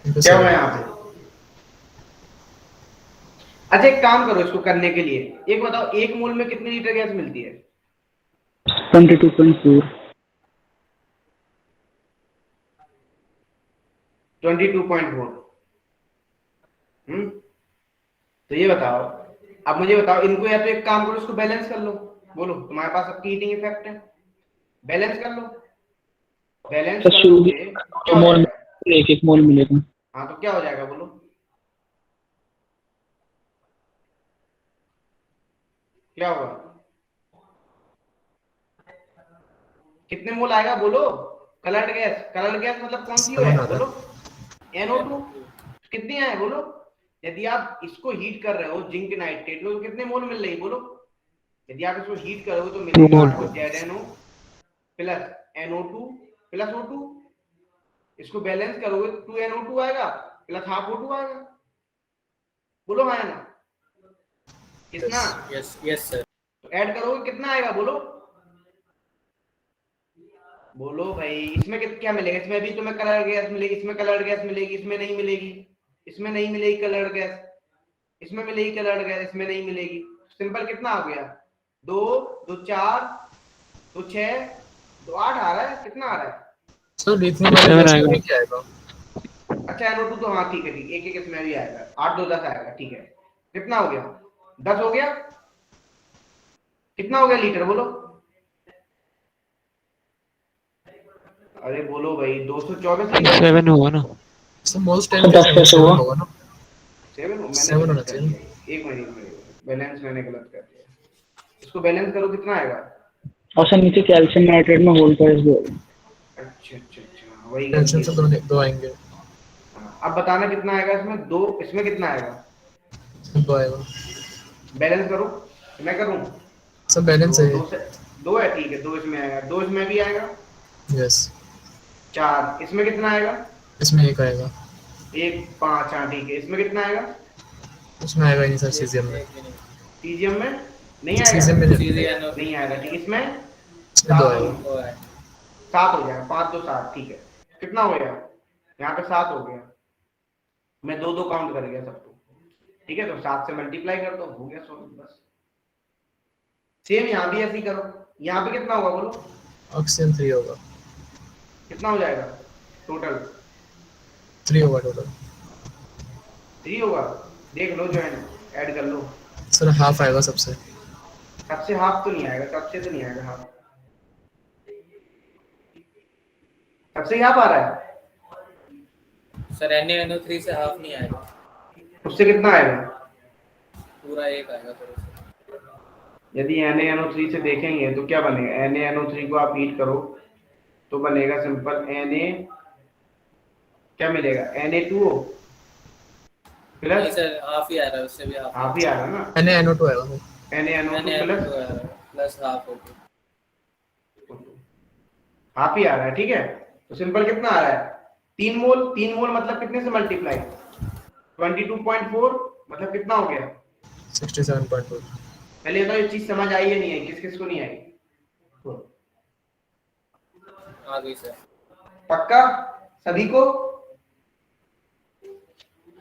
[SPEAKER 1] क्या हुआ यहाँ पे? अच्छा एक काम करो इसको करने के लिए, एक बताओ, 1 मोल में कितनी लीटर गैस मिलती है?
[SPEAKER 2] 22.4।
[SPEAKER 1] 22.4। तो ये बताओ, अब मुझे बताओ, इनको या तो एक काम करो, इसको बैलेंस कर लो। बोलो, तुम्हारे पास सबकी हीटिंग इफेक्ट है, बैलेंस कर लो। बैलेंस
[SPEAKER 2] सर
[SPEAKER 1] कर
[SPEAKER 2] शुरू
[SPEAKER 1] लोगे तो क्या हो
[SPEAKER 2] मोल
[SPEAKER 1] जाएगा?
[SPEAKER 2] 1 मोल मिलेगा।
[SPEAKER 1] हाँ तो क्या हो जाएगा बोलो? क्या होगा? कितने मोल आएगा बोलो? कलर्ड गैस मतलब कौन सी है बोलो? NO2। कितनी है बोलो? यदि आप इसको हीट कर रहे हो जिंक नाइट्रेट में, तो कितने मोल मिल रही बोलो? यदि आप इसको हीट करोगे तो मिलेगा आपको ZNO plus NO2 plus O2। इसको बैलेंस करोगे तो 2NO2 आएगा प्लस हाफ O2 आएगा। बोलो हाँ या ना? कितना?
[SPEAKER 3] Yes yes sir.
[SPEAKER 1] तो ऐड करोगे कितना आएगा बोलो? बोलो भाई, इसमें क्या मिलेगा? इसमें भी तुम्हें कलर गैस मिलेगी, इसमें कलर गैस मिलेगी, इसमें नहीं मिलेगी। इसमें नहीं मिलेगी कलर गैस, इसमें मिलेगी कलर गैस, इसमें नहीं मिलेगी। सिंपल कितना आ गया? 2 2 4 2 6 2 8 आ रहा है। कितना आ रहा है?
[SPEAKER 7] सर लिथियम वाले गैस में क्या आएगा?
[SPEAKER 1] अच्छा NO2 तो हाँ ठीक है, ठीक, एक इसमें भी आएगा। 8 2 10 आएगा, ठीक है। कितना हो गया? 10 हो गया। कितना हो गया लीटर बोलो? अरे बोलो भाई, 224 लीटर।
[SPEAKER 6] 7 होगा ना?
[SPEAKER 7] सर मोस्ट टाइम
[SPEAKER 2] 10 कैसे हुआ?
[SPEAKER 7] होगा ना?
[SPEAKER 1] 7
[SPEAKER 7] 7
[SPEAKER 1] मैंने
[SPEAKER 7] होना
[SPEAKER 1] गलत कर
[SPEAKER 7] चाहिए।
[SPEAKER 1] दिया। एक मिनट, बैलेंस मैंने गलत कर दिया। इसको बैलेंस करो, कितना आएगा?
[SPEAKER 2] और सर नीचे कैल्शियम नाइट्रेट में वोल्टेज दो।
[SPEAKER 1] अच्छा, वही
[SPEAKER 7] टेंशन
[SPEAKER 1] गलती
[SPEAKER 7] से
[SPEAKER 1] है।
[SPEAKER 7] दो आएंगे।
[SPEAKER 1] हाँ, अब बताना कितना आएगा इसमें? 2, इसमें कितना आएगा?
[SPEAKER 7] 2 आएगा।
[SPEAKER 1] बैलेंस करो, मैं करूं?
[SPEAKER 7] सर बैलेंस
[SPEAKER 1] तो
[SPEAKER 7] है।
[SPEAKER 1] 2 से 2 है, ठीक है, 2 इसमें आएगा, 2 इसमें भी आएगा।
[SPEAKER 7] यस
[SPEAKER 1] 4 इसमें कितना आएगा?
[SPEAKER 7] इसमें 1 आएगा।
[SPEAKER 1] 1 5, हाँ ठीक है। इसमें कितना आएगा?
[SPEAKER 7] उसमें आएगा ही नहीं सर सीजियम में।
[SPEAKER 3] एक मिनट।
[SPEAKER 1] सीजियम में नहीं आएगा?
[SPEAKER 7] सीजियम में
[SPEAKER 3] सीजीएन
[SPEAKER 1] नहीं आएगा, ठीक। इसमें
[SPEAKER 7] इसमें 2
[SPEAKER 1] 7
[SPEAKER 7] आएगा।
[SPEAKER 1] हो,
[SPEAKER 3] वो है।
[SPEAKER 1] 7 हो जाएगा। 5 2 7, ठीक है। कितना हो गया? यहाँ पे 7 हो गया। मैं 2 2 काउंट कर गया सबको, ठीक है। तो 7 से मल्टीप्लाई कर दो, हो गया 100 बस। सेम यहाँ भी ऐसे ही करो। यहाँ पे कितना होगा बोलो?
[SPEAKER 7] ऑक्सीजन 3 होगा।
[SPEAKER 1] कितना हो जाएगा टोटल?
[SPEAKER 7] 3 होगा टोटल।
[SPEAKER 1] 3 होगा। देख लो, जो है ऐड कर लो।
[SPEAKER 7] सर हाफ आएगा सबसे।
[SPEAKER 1] सबसे हाफ तो नहीं आएगा, सबसे तो नहीं आएगा हाफ। सबसे हाफ आ रहा है।
[SPEAKER 3] सर NaNO3 से हाफ नहीं आएगा,
[SPEAKER 1] उससे कितना आएगा?
[SPEAKER 3] पूरा एक आएगा सर उससे।
[SPEAKER 1] यदि NaNO3 से देखेंगे तो क्या बनेगा? NaNO3 को आप हीट करो तो बनेगा सिंपल Na, क्या मिलेगा? Na2O
[SPEAKER 3] नहीं
[SPEAKER 1] प्लस,
[SPEAKER 3] सर, हाफ ही आ रहा है, उससे भी हाफ
[SPEAKER 1] हाफ ही आ रहा है ना?
[SPEAKER 7] NaNO2 आएगा सर।
[SPEAKER 1] NaNO2 प्लस
[SPEAKER 3] NaNO2 आ रहा है, प्लस हाफ हो गया।
[SPEAKER 1] हाफ ही आ रहा है, ठीक है। तो सिंपल कितना आ रहा है? 3 मोल। 3 मोल मतलब कितने से मल्टीप्लाई? 22.4 मतलब कितना हो गया?
[SPEAKER 7] 67.4।
[SPEAKER 1] पहले तो ये चीज समझ आई है नहीं है? किस किस को नहीं आई?
[SPEAKER 3] आ गई सर।
[SPEAKER 1] पक्का सभी को?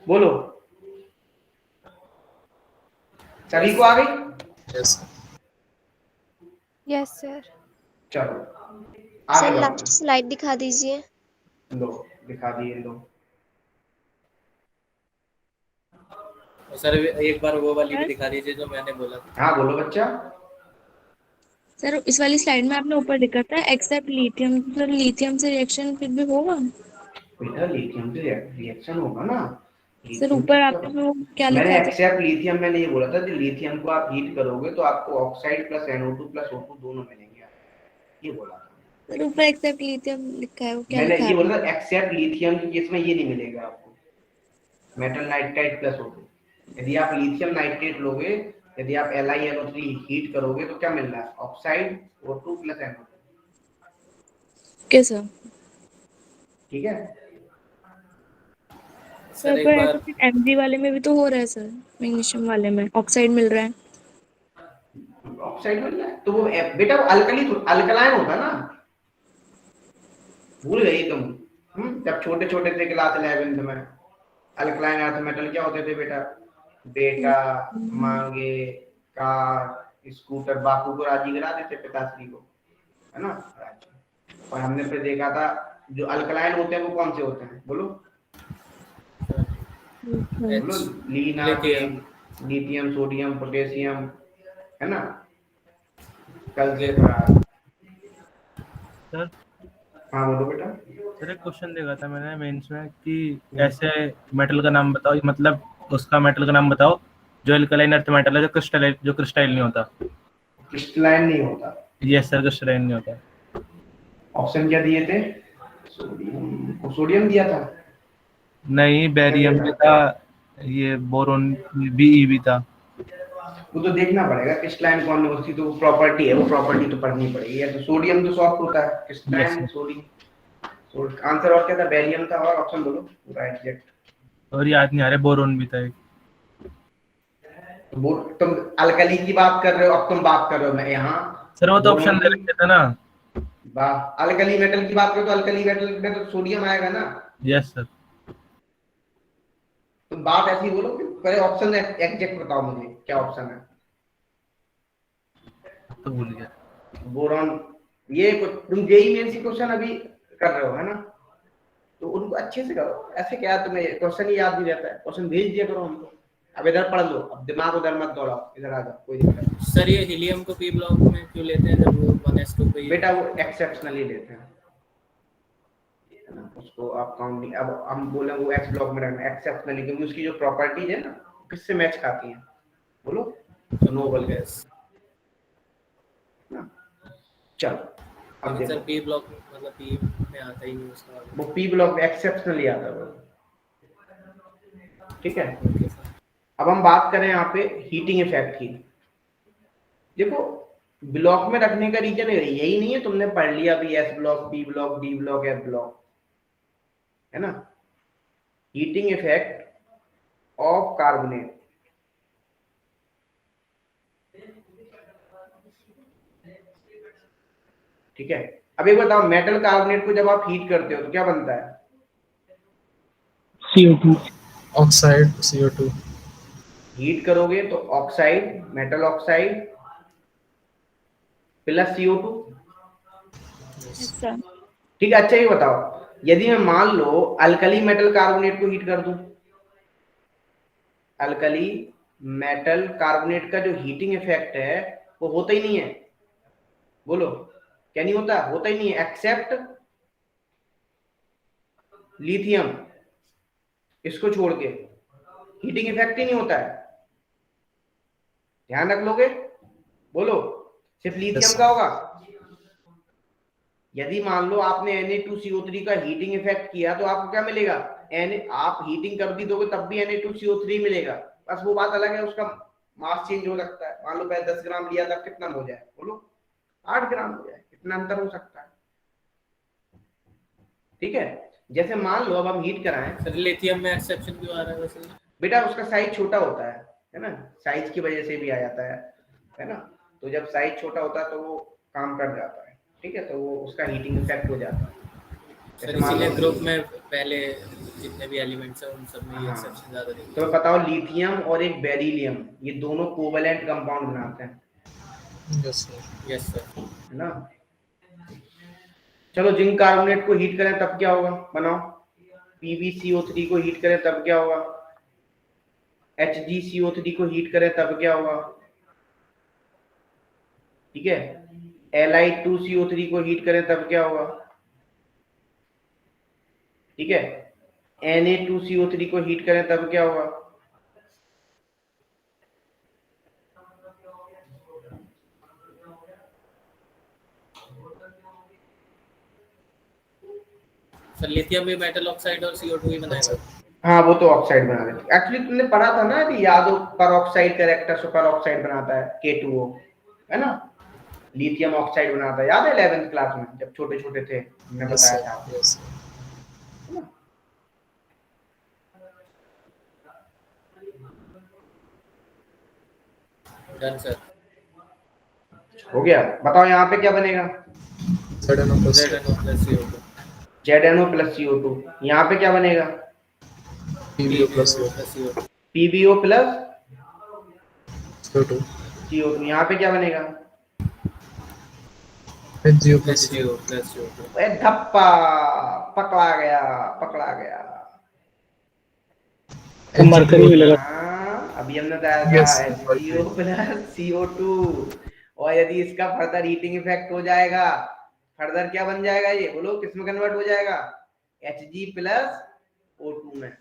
[SPEAKER 1] बोलो, सभी को आ गई?
[SPEAKER 7] Yes
[SPEAKER 9] yes sir.
[SPEAKER 1] चलो आगे
[SPEAKER 10] सर
[SPEAKER 1] बढ़ो।
[SPEAKER 10] लास्ट स्लाइड दिखा दीजिए।
[SPEAKER 1] लो दिखा दिए, लो।
[SPEAKER 3] और सर एक बार वो वाली भी दिखा दीजिए जो मैंने बोला था।
[SPEAKER 1] हाँ बोलो बच्चा।
[SPEAKER 5] सर इस वाली स्लाइड में आपने ऊपर लिखा था एक्सेप्ट लिथियम, तो लिथियम से रिएक्शन फिर भी होगा?
[SPEAKER 1] बेटा लिथियम से रिएक्शन होगा ना।
[SPEAKER 5] सर
[SPEAKER 1] लिथियम से
[SPEAKER 5] ऊपर
[SPEAKER 1] क्या,
[SPEAKER 5] आपने वो क्या
[SPEAKER 1] मैंने
[SPEAKER 5] लिखा था?
[SPEAKER 1] एक्सेप्ट लिथियम, मैंने ये बोला था कि लिथियम को आप हीट करोगे तो आपको oxide plus NO2 plus O2 दोनों मिलेंगे, ये बोला था।
[SPEAKER 5] सर ऊपर एक्सेप्ट लिथियम लिखा है, वो क्या
[SPEAKER 1] मैंने
[SPEAKER 5] लिखा है
[SPEAKER 1] ये
[SPEAKER 5] आपने?
[SPEAKER 1] बोला था एक्सेप्ट लिथियम के केस में ये नहीं मिलेगा आपको, मेटल नाइट्राइड प्लस O2। यदि आप लिथियम नाइट्रेट लोगे, यदि आप LiNO3 हीट करोगे तो क्या मिल रहा है, oxide O2 plus NO2।
[SPEAKER 5] Okay sir.
[SPEAKER 1] ठीक है।
[SPEAKER 5] सर
[SPEAKER 3] सर
[SPEAKER 5] पर
[SPEAKER 3] एक
[SPEAKER 5] ऐसा
[SPEAKER 3] बार
[SPEAKER 5] फिर Mg वाले में भी तो हो रहा है सर, मैग्नीशियम वाले में ऑक्साइड मिल रहा है।
[SPEAKER 1] ऑक्साइड मिल रहा है तो वो बेटा अल्कली अल्कलाइन होता है ना, भूल गई तुम। जब छोटे छोटे थे क्लास 11th में, अल्कलाइन अर्थ मेटल क्या होते थे बेटा, बेटा, मांगे, कार, स्कूटर, बापू को राजी करा देते पिताश्री को, है ना। और हमने फिर देखा था जो अल्कलाइन होते हैं वो कौन से होते हैं, बोलो बोलो। लीन आ गए, लिथियम, सोडियम, पोटेशियम, है ना, कल से
[SPEAKER 6] सर
[SPEAKER 1] हाँ बोलो बेटा।
[SPEAKER 6] सर एक क्वेश्चन देखा था मैंने मेंस में कि ऐसे मेटल का नाम बताओ, मतलब उसका मेटल का नाम बताओ जो अल्कलाइन अर्थ मेटल है, जो क्रिस्टलाइन नहीं होता।
[SPEAKER 1] क्रिस्टलाइन नहीं होता।
[SPEAKER 6] यस सर, क्रिस्टलाइन नहीं होता।
[SPEAKER 1] ऑप्शन क्या दिए थे, सोडियम, सोडियम दिया था।
[SPEAKER 6] नहीं, बेरियम भी था, ये बोरोन भी था।
[SPEAKER 1] वो तो देखना पड़ेगा क्रिस्टलाइन कौन है, उसकी तो वो प्रॉपर्टी है, वो प्रॉपर्टी तो पढ़नी पड़ेगी। या तो सोडियम तो सॉफ्ट होता है, क्रिस्टलाइन
[SPEAKER 6] Yes,
[SPEAKER 1] सोडियम। आंसर और क्या था, बेरियम था, और ऑप्शन बोलो पूरा एग्जैक्ट।
[SPEAKER 6] और याद नहीं आ रहा, बोरोन भी था एक।
[SPEAKER 1] वो तुम अल्कली की बात कर रहे हो, अब तुम बात कर रहे हो मैं यहाँ
[SPEAKER 6] सर वो तो ऑप्शन दे रखे थे ना।
[SPEAKER 1] अल्कली मेटल की बात करो तो अल्कली मेटल में तो सोडियम आएगा ना।
[SPEAKER 6] Yes sir.
[SPEAKER 1] तुम बात ऐसी बोलो कि पहले ऑप्शन एग्जैक्ट बताओ मुझे क्या ऑप्शन है।
[SPEAKER 6] तो भूल गया।
[SPEAKER 1] बोरॉन, ये तुम जेई मेंस की क्वेश्चन अभी कर रहे हो, है ना, तो उनको अच्छे से करो। ऐसे क्या तुम्हें क्वेश्चन ही याद नहीं रहता है, क्वेश्चन भेज दिया करो हमको। अब इधर पढ़ लो, अब दिमाग उधर मत दौड़ाओ, इधर आ जाओ, कोई दिक्कत नहीं।
[SPEAKER 3] सर ये हीलियम को पी ब्लॉक में क्यों लेते हैं जब वो 1s2 पे ही
[SPEAKER 1] बेटा वो एक्सेप्शनली लेते हैं, है ना, उसको आप काउंटिंग, अब हम बोले वो एक्स ब्लॉक में रखना एक्सेप्शनली, क्योंकि उसकी जो प्रॉपर्टीज है ना किससे मैच खाती हैं, बोलो, तो नोबल गैस ना। चलो अब
[SPEAKER 3] लेकिन सर
[SPEAKER 1] देखो,
[SPEAKER 3] पी ब्लॉक मतलब पी में आता ही नहीं उसका।
[SPEAKER 1] वो पी ब्लॉक एक्सेप्शनली आता है वो, ठीक है। अब हम बात करें यहाँ पे हीटिंग इफेक्ट की। देखो ब्लॉक में रखने का रीजन यही नहीं है, तुमने पढ़ लिया भी S block, B block, D block, F block, है ना। हीटिंग इफेक्ट ऑफ कार्बोनेट, ठीक है। अब एक बताओ, मेटल कार्बोनेट को जब आप हीट करते हो तो क्या बनता है,
[SPEAKER 2] CO2।
[SPEAKER 7] Oxide CO2।
[SPEAKER 1] हीट करोगे तो oxide, metal oxide plus CO2,
[SPEAKER 5] अच्छा।
[SPEAKER 1] ठीक है। अच्छा ये बताओ, यदि मैं मान लो अल्कली मेटल कार्बोनेट को हीट कर दूं, अल्कली मेटल कार्बोनेट का जो हीटिंग इफेक्ट है वो होता ही नहीं है, बोलो क्या नहीं होता, होता ही नहीं है, एक्सेप्ट लिथियम, इसको छोड़ के हीटिंग इफेक्ट ही नहीं होता है, ध्यान रख लोगे, बोलो सिर्फ लिथियम का होगा। यदि मान लो आपने Na2CO3 का हीटिंग इफेक्ट किया तो आपको क्या मिलेगा, आप हीटिंग कर भी दोगे तब भी Na2CO3 मिलेगा, बस वो बात अलग है, उसका मास चेंज हो सकता है। मान लो पहले 10 ग्राम लिया था, कितना हो जाए, बोलो 8 ग्राम हो जाए, इतना अंतर हो सकता है, ठीक है। जैसे मान लो अब हम हीट कराएं,
[SPEAKER 3] सर लिथियम में एक्सेप्शन क्यों आ रहा है वैसे?
[SPEAKER 1] बेटा उसका साइज छोटा होता है ना, साइज की वजह से भी आ जाता है ना। तो जब साइज छोटा होता है तो वो काम कर जाता है, ठीक है, तो वो उसका हीटिंग इफेक्ट हो जाता है।
[SPEAKER 3] सर इसीलिए ग्रुप में पहले जितने भी एलिमेंट्स हैं उन सब में ये एक्सेप्शन ज्यादा दिखते हैं।
[SPEAKER 1] तो बताओ, लिथियम और एक बेरिलियम, ये दोनों कोवेलेंट कंपाउंड बनाते हैं,
[SPEAKER 7] यस सर।
[SPEAKER 3] Yes sir.
[SPEAKER 1] है ना। चलो जिंक कार्बोनेट को हीट करें तब क्या होगा, बनाओ। PbCO3 को हीट करें तब क्या होगा, HgCO3 को हीट करें तब क्या होगा, ठीक है। Li2CO3 को हीट करें तब क्या होगा? ठीक है, Na2CO3 को हीट करें तब क्या होगा?
[SPEAKER 3] सर लिथियम भी मेटल ऑक्साइड और CO2 ही बनाएगा।
[SPEAKER 1] हाँ, वो तो ऑक्साइड बना देते। एक्चुअली तुमने पढ़ा था ना अभी, याद हो, पर ऑक्साइड कैरेक्टर सुपर ऑक्साइड बनाता है K2O, है ना? लिथियम ऑक्साइड बनाता है, याद है 11th क्लास में जब छोटे छोटे थे, हमने बताया था आपको,
[SPEAKER 7] यस
[SPEAKER 1] है ना?
[SPEAKER 3] Done sir.
[SPEAKER 1] हो गया। बताओ यहाँ पे क्या बनेगा?
[SPEAKER 7] ZNO plus
[SPEAKER 3] ZNO plus CO2
[SPEAKER 1] ZNO plus CO2। यहाँ पे क्या बनेगा?
[SPEAKER 7] PBO plus
[SPEAKER 3] plus CO2
[SPEAKER 1] PBO plus
[SPEAKER 7] CO2
[SPEAKER 1] CO2। यहाँ पे क्या बनेगा?
[SPEAKER 7] HGO plus
[SPEAKER 3] HGO plus CO2।
[SPEAKER 1] ए धप्पा, पकड़ा गया, पकड़ा गया।
[SPEAKER 2] तो मरकरी मिलेगा।
[SPEAKER 1] हाँ, अभी हमने बताया था
[SPEAKER 7] Yes,
[SPEAKER 1] HCO plus CO2। और यदि इसका फर्दर हीटिंग इफेक्ट हो जाएगा, फर्दर क्या बन जाएगा ये बोलो, किसमें कन्वर्ट हो जाएगा? Hg plus O2 में।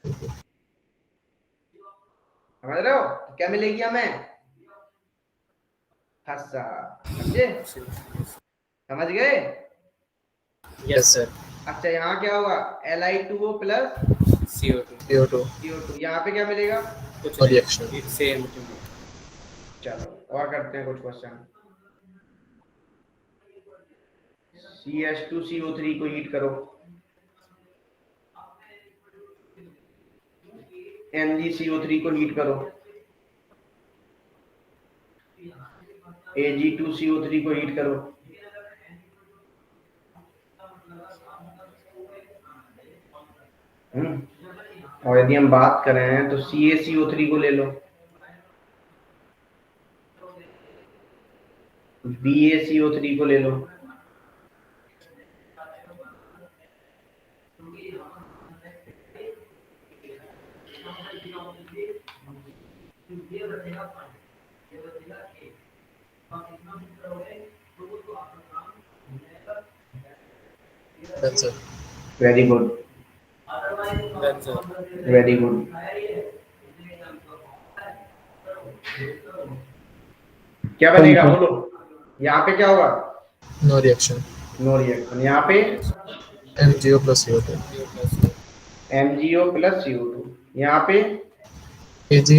[SPEAKER 1] समझ रहे हो? तो क्या मिलेगी हमें? हस्सा, समझे? समझ गए?
[SPEAKER 3] Yes sir.
[SPEAKER 1] अच्छा, यहाँ क्या होगा? Li2O plus
[SPEAKER 3] CO2
[SPEAKER 1] CO2। यहाँ पे क्या मिलेगा?
[SPEAKER 3] कुछ
[SPEAKER 7] और
[SPEAKER 3] नहीं,
[SPEAKER 7] reaction।
[SPEAKER 3] it's same।
[SPEAKER 1] चलो और करते हैं कुछ क्वेश्चन। CH2CO3 को हीट करो, MgCO3 को हीट करो, Ag2CO3 को हीट करो, और यदि हम बात करें तो CaCO3 को ले लो, BaCO3 को ले लो,
[SPEAKER 7] Done, sir.
[SPEAKER 1] Very good,
[SPEAKER 3] done sir.
[SPEAKER 1] Very good. क्या बनेगा बोलो? यहाँ पे क्या होगा?
[SPEAKER 7] No reaction.
[SPEAKER 1] No reaction. यहाँ पे
[SPEAKER 7] MgO plus CO2
[SPEAKER 1] MgO plus CO2। यहाँ पे
[SPEAKER 7] Ag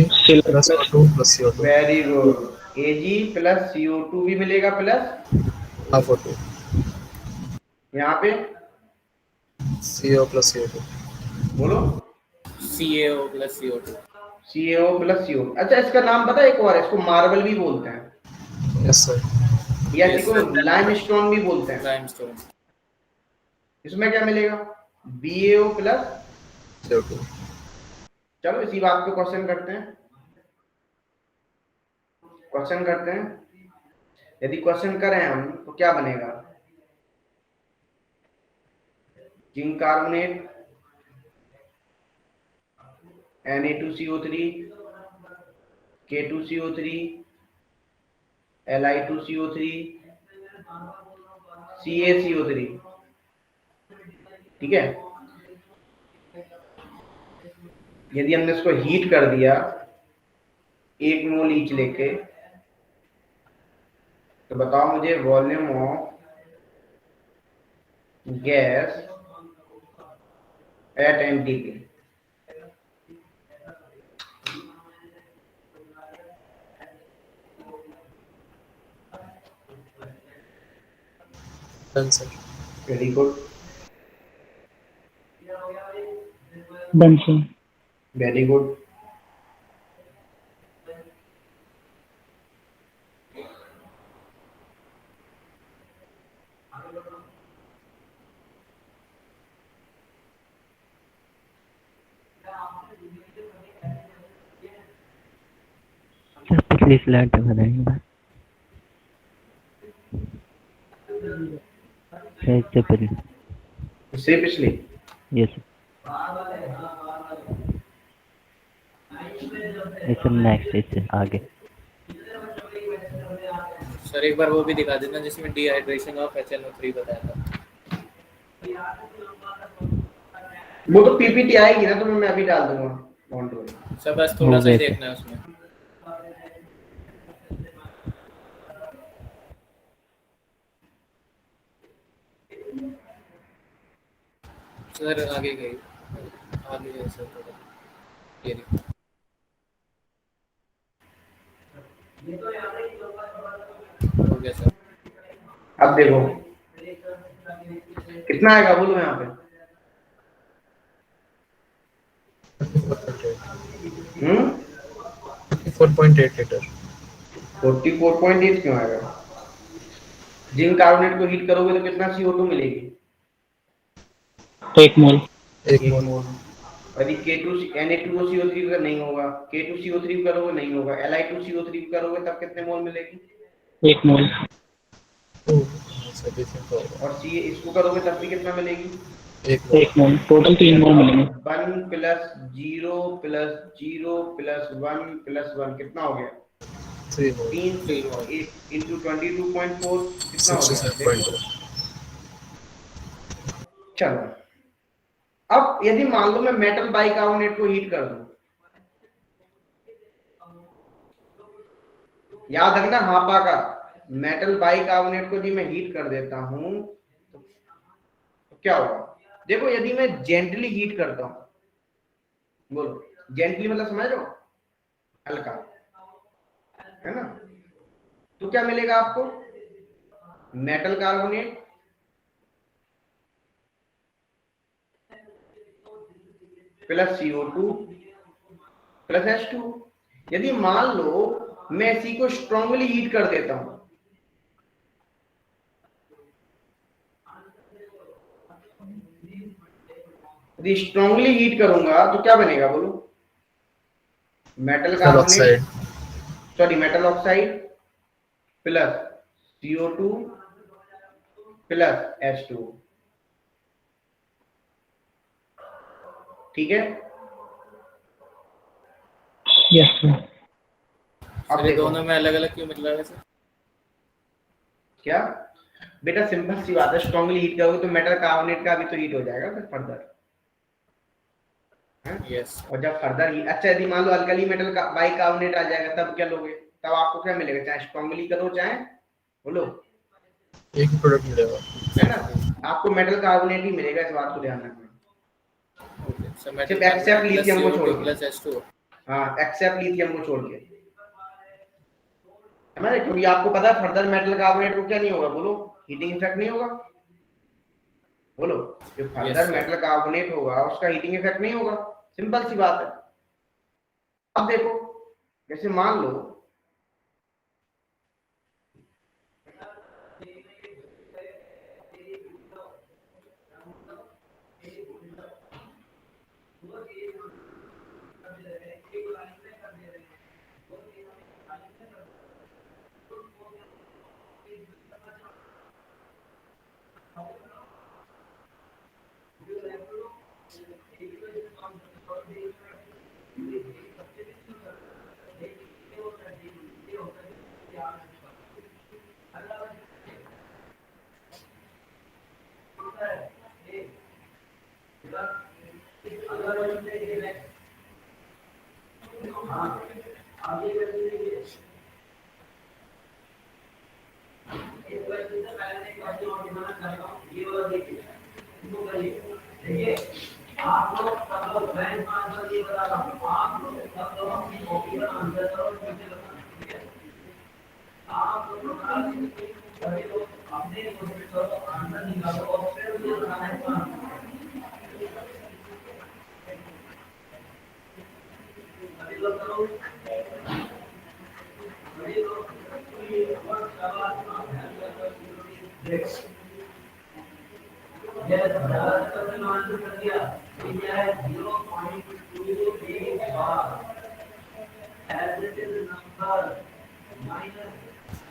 [SPEAKER 7] plus O2 plus CO2
[SPEAKER 1] very good, Ag plus CO2 भी मिलेगा प्लस
[SPEAKER 7] half O2
[SPEAKER 1] यहाँ पे
[SPEAKER 7] CO plus CO2
[SPEAKER 1] बोलो
[SPEAKER 3] CaO plus CO2।
[SPEAKER 1] CaO plus CO2। अच्छा, इसका नाम पता है एक और, इसको मार्बल भी बोलते हैं,
[SPEAKER 7] yes sir
[SPEAKER 1] या
[SPEAKER 3] Yes,
[SPEAKER 1] इसको
[SPEAKER 3] sir.
[SPEAKER 1] लाइमस्टोन भी बोलते हैं।
[SPEAKER 3] लाइमस्टोन।
[SPEAKER 1] इसमें क्या मिलेगा? BaO plus
[SPEAKER 7] CO2
[SPEAKER 1] चलो इसी बात पे क्वेश्चन करते हैं, क्वेश्चन करते हैं। यदि क्वेश्चन करें हम तो क्या बनेगा? Zinc carbonate, Na2CO3, K2CO3, Li2CO3, CaCO3। ठीक है, यदि हमने इसको हीट कर दिया 1 मोल ईच लेके, तो बताओ मुझे volume of gas at MTP.
[SPEAKER 7] done sir
[SPEAKER 1] very good,
[SPEAKER 2] done sir.
[SPEAKER 1] Very good.
[SPEAKER 8] Sir पिछली स्लाइड पे बताएंगे सर इससे पहले।
[SPEAKER 1] इससे पिछली
[SPEAKER 8] यस सर नेक्स्ट इससे आगे।
[SPEAKER 3] सर एक बार वो भी दिखा देना जिसमें डिहाइड्रेशन ऑफ HNO3 बताया था।
[SPEAKER 1] वो तो पीपीटी आएगी ना, तो मैं अभी डाल दूंगा कंट्रोल।
[SPEAKER 3] सर बस थोड़ा
[SPEAKER 8] हो
[SPEAKER 3] सा ही
[SPEAKER 8] गए थे।
[SPEAKER 3] देखना है उसमें। सर आगे गई, आगे गई सर थोड़ा, ये देखो। हो गया सर।
[SPEAKER 1] अब देखो कितना आएगा बोलो यहाँ पे।
[SPEAKER 7] 4.8 लीटर।
[SPEAKER 1] 44.8 क्यों आएगा? जिंक कार्बोनेट को हीट करोगे तो कितना CO2 मिलेगी?
[SPEAKER 2] 1 मोल।
[SPEAKER 7] 1
[SPEAKER 1] 1
[SPEAKER 7] मोल।
[SPEAKER 1] मोल। यदि K2 Na2CO3 का नहीं होगा, K2CO3 करोगे नहीं होगा, Li2CO3 करोगे तब कितने मोल मिलेगी?
[SPEAKER 2] 1 मोल।
[SPEAKER 1] और C इसको करोगे तब भी कितना मिलेगी?
[SPEAKER 2] 1 मोल। टोटल 3 मोल मिलेंगे।
[SPEAKER 1] 1 + 0 + 0 + 1 + 1 कितना हो गया?
[SPEAKER 7] 3 मोल।
[SPEAKER 1] 3
[SPEAKER 3] मोल।
[SPEAKER 1] 8 × 22.4 कितना हो गया?
[SPEAKER 7] 67.2।
[SPEAKER 1] चलो अब यदि मान लो मैं मेटल बाइकार्बोनेट को हीट कर दूं, याद रखना हापा का, मेटल बाइकार्बोनेट को यदि मैं हीट कर देता हूं तो क्या होगा? देखो यदि मैं जेंटली हीट करता हूं, बोलो जेंटली मतलब समझ रहे हो, हल्का, है ना, तो क्या मिलेगा आपको? Metal carbonate plus CO2 plus H2। यदि मान लो मैं इसी को स्ट्रांगली हीट कर देता हूं, यदि स्ट्रांगली हीट करूंगा तो क्या बनेगा बोलो? Metal carbonate, sorry metal oxide plus CO2 plus H2। ठीक है?
[SPEAKER 2] Yes sir.
[SPEAKER 1] अब
[SPEAKER 3] सर ये
[SPEAKER 1] देखो
[SPEAKER 3] दोनों में अलग अलग क्यों मिल रहा है सर?
[SPEAKER 1] क्या बेटा, सिंपल सी बात है, स्ट्रांगली हीट करोगे तो मेटल कार्बोनेट का भी तो हीट हो जाएगा फिर फर्दर,
[SPEAKER 3] यस।
[SPEAKER 1] और जब फर्दर हीट, अच्छा यदि मान लो अल्कली मेटल का बाइकार्बोनेट आ जाएगा तब क्या लोगे? तब आपको क्या मिलेगा? चाहे स्ट्रांगली करो चाहे बोलो,
[SPEAKER 7] एक ही प्रोडक्ट मिलेगा।
[SPEAKER 1] है ना, आपको मेटल कार्बोनेट ही मिलेगा, इस बात को ध्यान रखना।
[SPEAKER 3] ओके सर, मेटल
[SPEAKER 1] सिर्फ एक्सेप्ट
[SPEAKER 3] कार्बोनेट प्लस
[SPEAKER 1] लिथियम को छोड़
[SPEAKER 3] CO2
[SPEAKER 1] के,
[SPEAKER 3] प्लस H2।
[SPEAKER 1] हाँ एक्सेप्ट लिथियम को छोड़ के, है ना, क्योंकि आपको पता है फर्दर मेटल कार्बोनेट को क्या नहीं होगा बोलो? हीटिंग इफेक्ट नहीं होगा, बोलो जो
[SPEAKER 3] yes
[SPEAKER 1] further
[SPEAKER 3] sir.
[SPEAKER 1] Metal carbonate होगा उसका हीटिंग इफेक्ट नहीं होगा, सिंपल सी बात है। अब देखो जैसे मान लो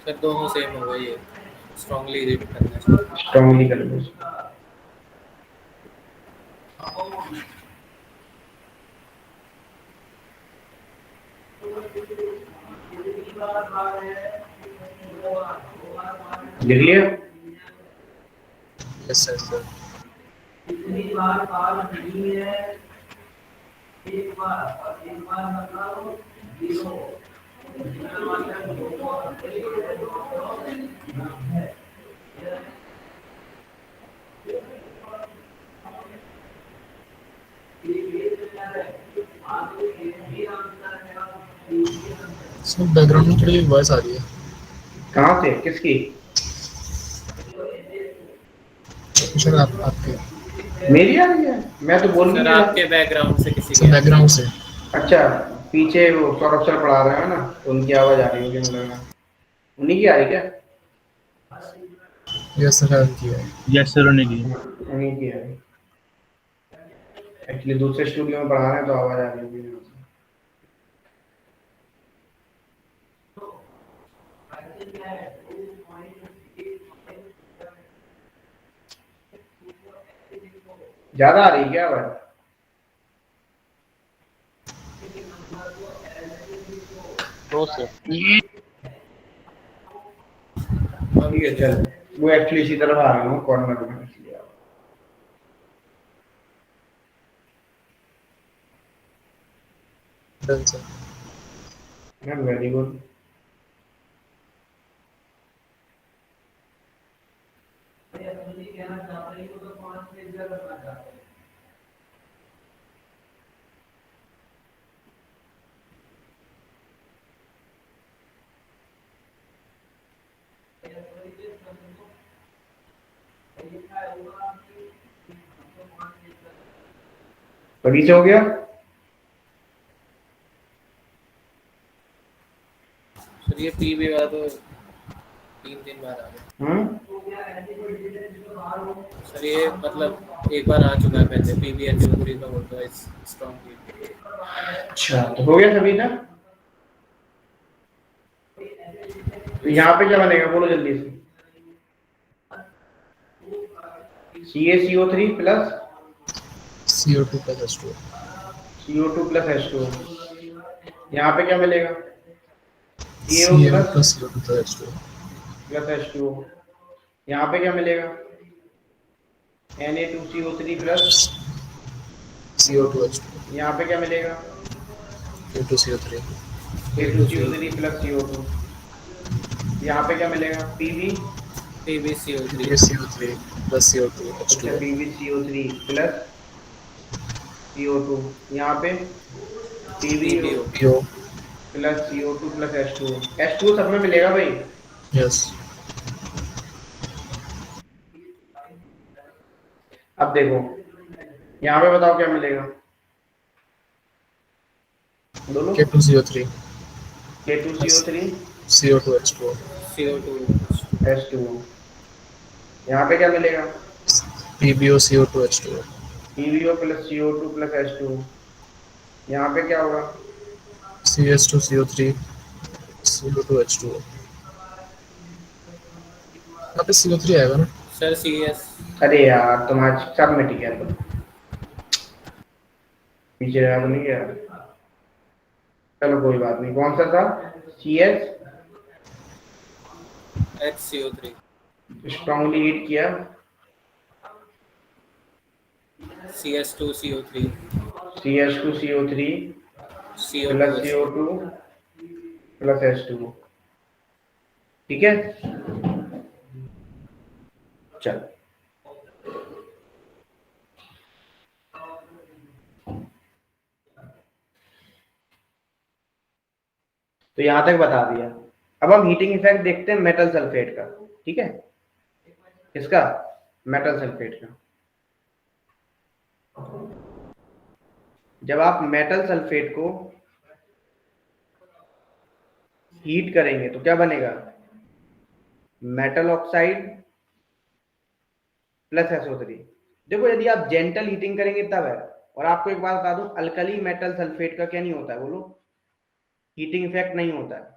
[SPEAKER 3] सर दोनों सेम हो गए, ये स्ट्रांगली हीट करने से।
[SPEAKER 1] स्ट्रांगली कर लो, लिख लिया?
[SPEAKER 7] Yes sir. सर बैकग्राउंड में थोड़ी वॉइस आ रही है।
[SPEAKER 1] कहाँ से, किसकी?
[SPEAKER 7] सर आपके।
[SPEAKER 1] मेरी आ रही है? मैं तो बोल
[SPEAKER 3] सर
[SPEAKER 1] नहीं रहा।
[SPEAKER 3] आपके बैकग्राउंड से किसी
[SPEAKER 7] सर
[SPEAKER 3] की
[SPEAKER 7] बैकग्राउंड से।
[SPEAKER 1] अच्छा, पीछे वो सौरभ सर पढ़ा रहे हैं ना, तो उनकी आवाज आ रही होगी मुझे लगा। उन्हीं की आ रही क्या?
[SPEAKER 7] यस सर की है।
[SPEAKER 6] यस सर होने की।
[SPEAKER 1] उन्हीं की आ रही। एक्चुअली दूसरे स्टूडियो में पढ़ा रहे हैं तो आवाज आ रही होगी। ज्यादा आ रही है क्या आवाज? ठीक है चल, वो एक्चुअली इसी तरफ आ रहा हूँ कॉर्नर में, इसलिए
[SPEAKER 7] डन सर।
[SPEAKER 1] Very good. बगीचा हो गया?
[SPEAKER 3] सर ये पीबी वाला तो 3 बार आ गया सर। ये मतलब एक बार आ चुका है पहले, पीबी एंटी का बोलता है स्ट्रॉन्ग।
[SPEAKER 1] अच्छा, तो हो गया सभी ना? तो यहाँ पे क्या बनेगा बोलो जल्दी से? CaCO3 plus
[SPEAKER 7] CO2 plus H2O।
[SPEAKER 1] CO2 plus H2O। यहाँ पे क्या मिलेगा? CaO
[SPEAKER 7] CO
[SPEAKER 1] plus
[SPEAKER 7] plus CO2 plus H2O।
[SPEAKER 1] Plus H2O। यहाँ पे क्या मिलेगा? Na2CO3 plus
[SPEAKER 7] CO2 H2O।
[SPEAKER 1] यहाँ पे क्या मिलेगा?
[SPEAKER 7] K2CO3।
[SPEAKER 1] K2CO3 plus CO2। यहाँ पे क्या मिलेगा?
[SPEAKER 3] PbCO3
[SPEAKER 7] PbCO3 प्लस CO2
[SPEAKER 1] अच्छा,
[SPEAKER 7] H2O।
[SPEAKER 1] PbCO3 plus CO2। यहाँ पे PbO
[SPEAKER 3] PbO।
[SPEAKER 1] Plus CO2 plus H2O। H2O सब में मिलेगा भाई।
[SPEAKER 7] यस।
[SPEAKER 1] अब देखो यहाँ पे बताओ क्या मिलेगा, बोलो।
[SPEAKER 7] K2CO3
[SPEAKER 1] K2CO3
[SPEAKER 7] CO2 H2O।
[SPEAKER 3] CO2
[SPEAKER 1] H2O। यहाँ पे क्या मिलेगा?
[SPEAKER 7] PbO CO2 H2O।
[SPEAKER 1] PbO plus CO2 plus H2O। यहाँ पे क्या होगा?
[SPEAKER 7] CS2 CO3 CO2 H2O। यहाँ पे CO3 आएगा ना?
[SPEAKER 3] Sir CS।
[SPEAKER 1] अरे यार तुम आज सब में ठीक है, तो पीछे याद नहीं गया। चलो कोई बात नहीं, कौन सा था?
[SPEAKER 3] HCO3
[SPEAKER 1] स्ट्रांगली हीट किया।
[SPEAKER 3] CS2CO3
[SPEAKER 1] CH2CO3 plus CO2 plus H2O। ठीक है, चल। तो यहां तक बता दिया। अब हम हीटिंग इफेक्ट देखते हैं मेटल सल्फेट का। ठीक है, किसका? मेटल सल्फेट का। जब आप मेटल सल्फेट को हीट करेंगे तो क्या बनेगा? Metal oxide plus SO3। देखो यदि आप जेंटल हीटिंग करेंगे तब है। और आपको एक बात बता दूं, अल्कली मेटल सल्फेट का क्या नहीं होता है बोलो? हीटिंग इफेक्ट नहीं होता है।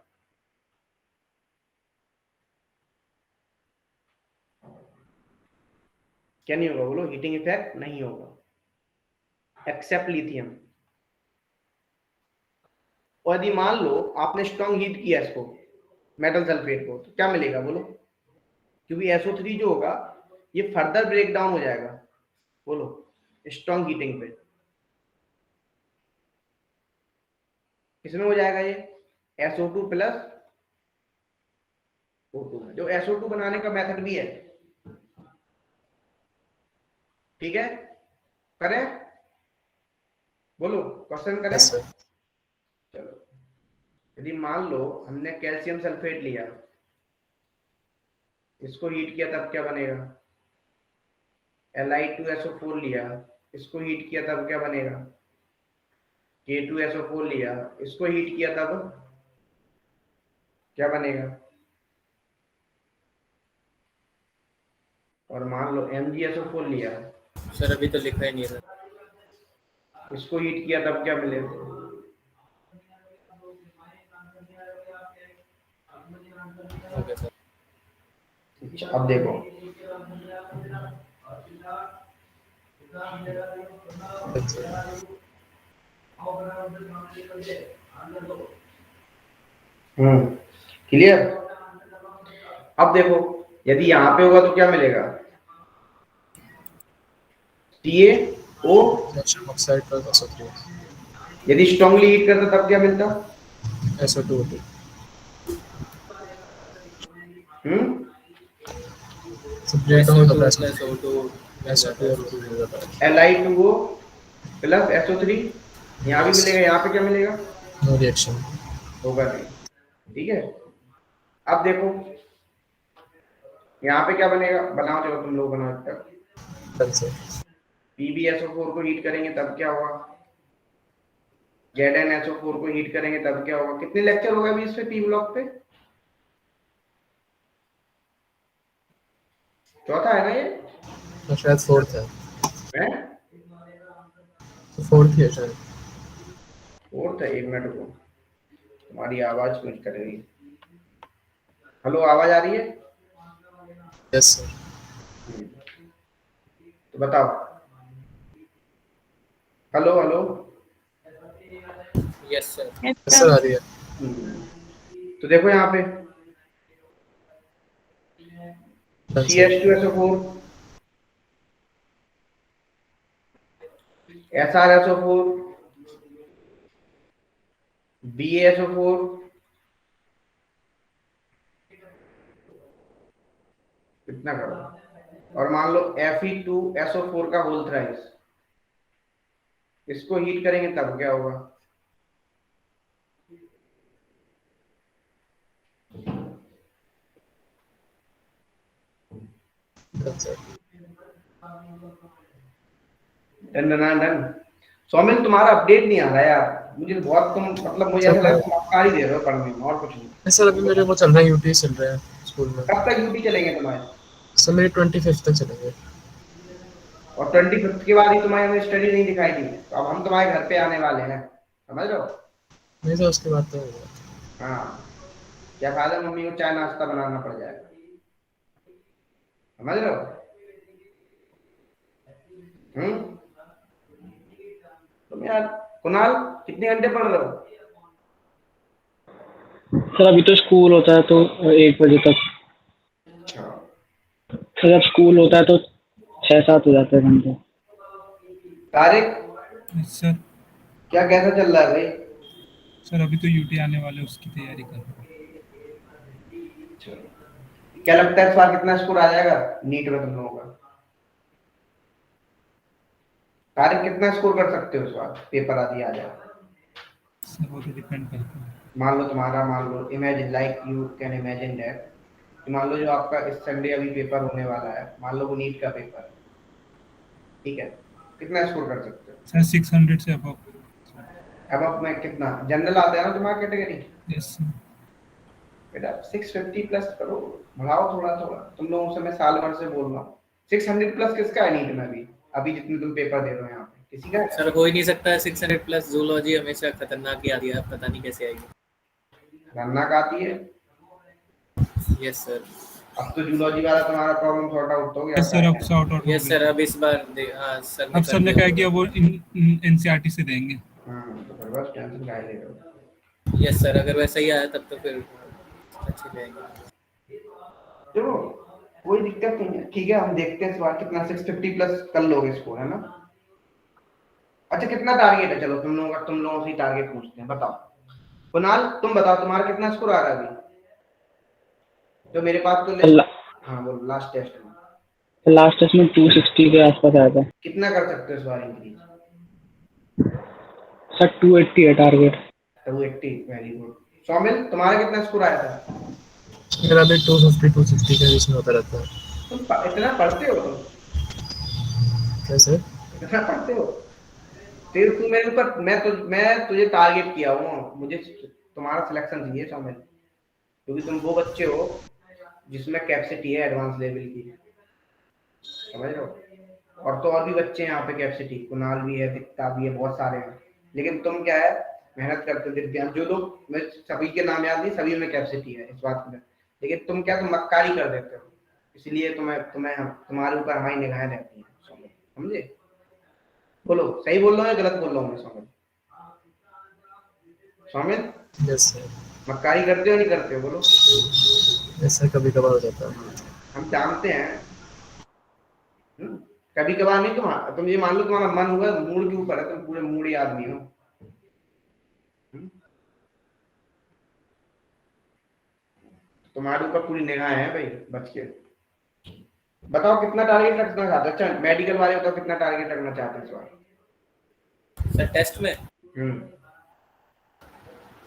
[SPEAKER 1] क्या नहीं होगा बोलो? हीटिंग इफेक्ट नहीं होगा एक्सेप्ट लिथियम। और यदि मान लो आपने स्ट्रॉन्ग हीट किया इसको, मेटल सल्फेट को, तो क्या मिलेगा बोलो? क्योंकि SO3 जो होगा ये फर्दर ब्रेक डाउन हो जाएगा, बोलो, स्ट्रॉन्ग हीटिंग पे। किसमें हो जाएगा ये? SO2 प्लस O2 में। जो SO2 बनाने का मेथड भी है, ठीक है, करें? बोलो, क्वेश्चन करें?
[SPEAKER 7] Yes sir.
[SPEAKER 1] चलो, यदि मान लो हमने कैल्शियम सल्फेट लिया, इसको हीट किया तब क्या बनेगा? Li2SO4 लिया, इसको हीट किया तब क्या बनेगा? K2SO4 लिया, इसको हीट किया तब क्या बनेगा? और मान लो MgSO4 लिया,
[SPEAKER 3] सर अभी तो लिखा ही नहीं था।
[SPEAKER 1] इसको हीट किया तब क्या मिलेगा?
[SPEAKER 3] Okay sir.
[SPEAKER 1] अच्छा, अब देखो, क्लियर? अब देखो, यदि यहाँ पे होगा तो क्या मिलेगा? TaO।
[SPEAKER 7] Calcium oxide plus SO3
[SPEAKER 1] यदि स्ट्रांगली हीट करता तब क्या मिलता?
[SPEAKER 7] SO2 तो ब्रेक डाउन होता है
[SPEAKER 3] प्लस O2
[SPEAKER 7] SO2 और O2 हो जाता है।
[SPEAKER 1] Li2O प्लस SO3, यहाँ भी मिलेगा, यहाँ पे क्या मिलेगा?
[SPEAKER 7] नो रिएक्शन
[SPEAKER 1] होगा नहीं, ठीक है। अब देखो यहाँ पे क्या बनेगा, बनाओ, चलो तुम लोग बनाओ तब।
[SPEAKER 7] Done sir.
[SPEAKER 1] PbSO4 को हीट करेंगे तब क्या होगा? ZnSO4 को हीट करेंगे तब क्या होगा? कितने लेक्चर होगा अभी इस पे P ब्लॉक पे? चौथा है ना ये?
[SPEAKER 7] तो शायद फोर्थ है,
[SPEAKER 1] हैं?
[SPEAKER 7] तो फोर्थ ही है शायद।
[SPEAKER 1] फोर्थ है, एक मिनट रुको, तुम्हारी आवाज कुछ कर रही है। हेलो, आवाज आ रही है?
[SPEAKER 7] Yes sir.
[SPEAKER 1] तो बताओ, hello hello.
[SPEAKER 3] Yes sir.
[SPEAKER 7] Yes sir आ रही है।
[SPEAKER 1] तो देखो यहाँ पे
[SPEAKER 7] done sir.
[SPEAKER 1] CH2SO4, SrSO4, BaSO4, कितना करो, और मान लो Fe2SO4 का होल थ्राइस, इसको हीट करेंगे तब क्या होगा?
[SPEAKER 7] Done sir.
[SPEAKER 1] Done done done. Saumil, तुम्हारा अपडेट नहीं आ रहा यार, मुझे बहुत, तुम मतलब मुझे ऐसा लग रहा है तुम अपकार ही दे रहे हो पढ़ने में, और कुछ नहीं।
[SPEAKER 7] सर अभी मेरे वो चल रहा है, यूटी चल रहा है स्कूल में।
[SPEAKER 1] कब तक यूटी चलेंगे तुम्हारे?
[SPEAKER 7] सर मेरे 25 तक चलेंगे।
[SPEAKER 1] और 25 के बाद ही तुम्हारी हमें स्टडी नहीं दिखाई दी, तो अब हम तुम्हारे घर पे आने वाले हैं, समझ रहे हो?
[SPEAKER 7] नहीं सर उसके बाद तो होगा।
[SPEAKER 1] हाँ, क्या फायदा मम्मी को चाय नाश्ता बनाना पड़ जाएगा, समझ रहे हो? तुम यार, कुणाल कितने घंटे पढ़ रहे हो?
[SPEAKER 2] सर अभी तो स्कूल होता है तो 1 बजे तक।
[SPEAKER 1] अच्छा,
[SPEAKER 2] सर जब स्कूल होता है तो 6-7 हो जाते हैं घंटे।
[SPEAKER 1] तारिक
[SPEAKER 10] सर
[SPEAKER 1] क्या कैसा चल रहा है भाई?
[SPEAKER 10] सर अभी तो यूटी आने वाले, उसकी तैयारी कर रहा हूँ।
[SPEAKER 1] क्या लगता है इस बार कितना स्कोर आ जाएगा नीट में तुम लोगों का? तारिक कितना स्कोर कर सकते हो इस बार, पेपर आदि आ जाए?
[SPEAKER 10] सर वो तो डिपेंड करता है।
[SPEAKER 1] मान लो तुम्हारा, मान लो, imagine, like you can imagine that, मान लो जो आपका इस संडे अभी पेपर होने वाला है, मान लो वो नीट का पेपर, ठीक है, कितना स्कोर कर सकते हो?
[SPEAKER 10] सर 600 से अबव।
[SPEAKER 1] अब में कितना जनरल आता है ना तुम्हारा कैटेगरी?
[SPEAKER 10] Yes sir.
[SPEAKER 1] बेटा 650 प्लस करो, बढ़ाओ थोड़ा थोड़ा, तुम लोगों से मैं साल भर से बोल रहा हूँ। 600 प्लस किसका है नीट में अभी? अभी जितने तुम पेपर दे रहे हो यहाँ पे, किसी का है?
[SPEAKER 3] सर हो ही नहीं सकता है 600 प्लस। जूलॉजी हमेशा खतरनाक ही आती है, पता नहीं कैसे आएगी।
[SPEAKER 1] खतरनाक आती है।
[SPEAKER 3] Yes sir.
[SPEAKER 1] अब तो जूलॉजी वाला तुम्हारा प्रॉब्लम सॉर्ट आउट हो गया।
[SPEAKER 10] यस सर अब सॉर्ट आउट हो
[SPEAKER 3] यस
[SPEAKER 10] गया।
[SPEAKER 3] सर, अब इस बार सर
[SPEAKER 10] अब सर ने कहा कि अब वो एनसीईआरटी से देंगे।
[SPEAKER 1] तो फिर बस टेंशन काहे ले रहे हो?
[SPEAKER 3] यस सर, अगर वैसा ही आया तब तो फिर अच्छे जाएंगे।
[SPEAKER 1] चलो कोई दिक्कत नहीं है, ठीक है हम देखते हैं इस बार कितना 650 प्लस कर लोगे इसको, है ना। अच्छा कितना टारगेट है, चलो तुम लोगों से टारगेट पूछते हैं, बताओ कुणाल तुम बताओ तुम्हारा कितना स्कोर आ रहा है अभी, तो मेरे पास तो लिस्ट। हाँ बोलो लास्ट टेस्ट में।
[SPEAKER 2] लास्ट टेस्ट में 260 के आसपास आया था
[SPEAKER 1] कितना कर सकते हो इस बार इंक्रीज?
[SPEAKER 2] सर। 280 है टारगेट।
[SPEAKER 1] 280 very good. सौमिल तुम्हारा कितना स्कोर आया था?
[SPEAKER 7] मेरा भी 250 260 के बीच में होता रहता है।
[SPEAKER 1] तुम इतना पढ़ते हो तुम?
[SPEAKER 7] कैसे?
[SPEAKER 1] इतना पढ़ते हो? फिर तू मेरे ऊपर, मैं तुझे टारगेट किया हूँ, मुझे तुम्हारा सिलेक्शन चाहिए सौमिल, क्योंकि तुम वो बच्चे हो जिसमें कैपेसिटी है एडवांस लेवल की, समझ रहे हो। और तो और भी बच्चे हैं यहाँ पे कैपेसिटी, कुणाल भी है, दिक्ता भी है, बहुत सारे हैं, लेकिन तुम क्या है मेहनत करते हो दिव्यांग, जो लोग, मैं सभी के नाम याद नहीं, सभी में कैपेसिटी है इस बात में, लेकिन तुम क्या, तुम मक्कारी कर देते हो, इसलिए तुम्हारे ऊपर हमारी निगाहें रहती हैं, समझे। बोलो सही बोल रहा हूँ या गलत बोल रहा हूँ मैं सौमिल?
[SPEAKER 7] Yes sir.
[SPEAKER 1] मक्कारी करते हो नहीं करते हो, बोलो।
[SPEAKER 7] ऐसा कभी कभार हो जाता है।
[SPEAKER 1] हम जानते हैं। कभी कभार नहीं, तुम ये मान लो तुम्हारा मन हुआ, मूड के ऊपर है, तुम पूरे मूडी आदमी हो। तुम्हारे ऊपर पूरी निगाह है भाई, बच के बताओ कितना टारगेट रखना चाहते हो। अच्छा मेडिकल वाले बताओ कितना टारगेट रखना चाहते हैं इस बार
[SPEAKER 3] सर टेस्ट में?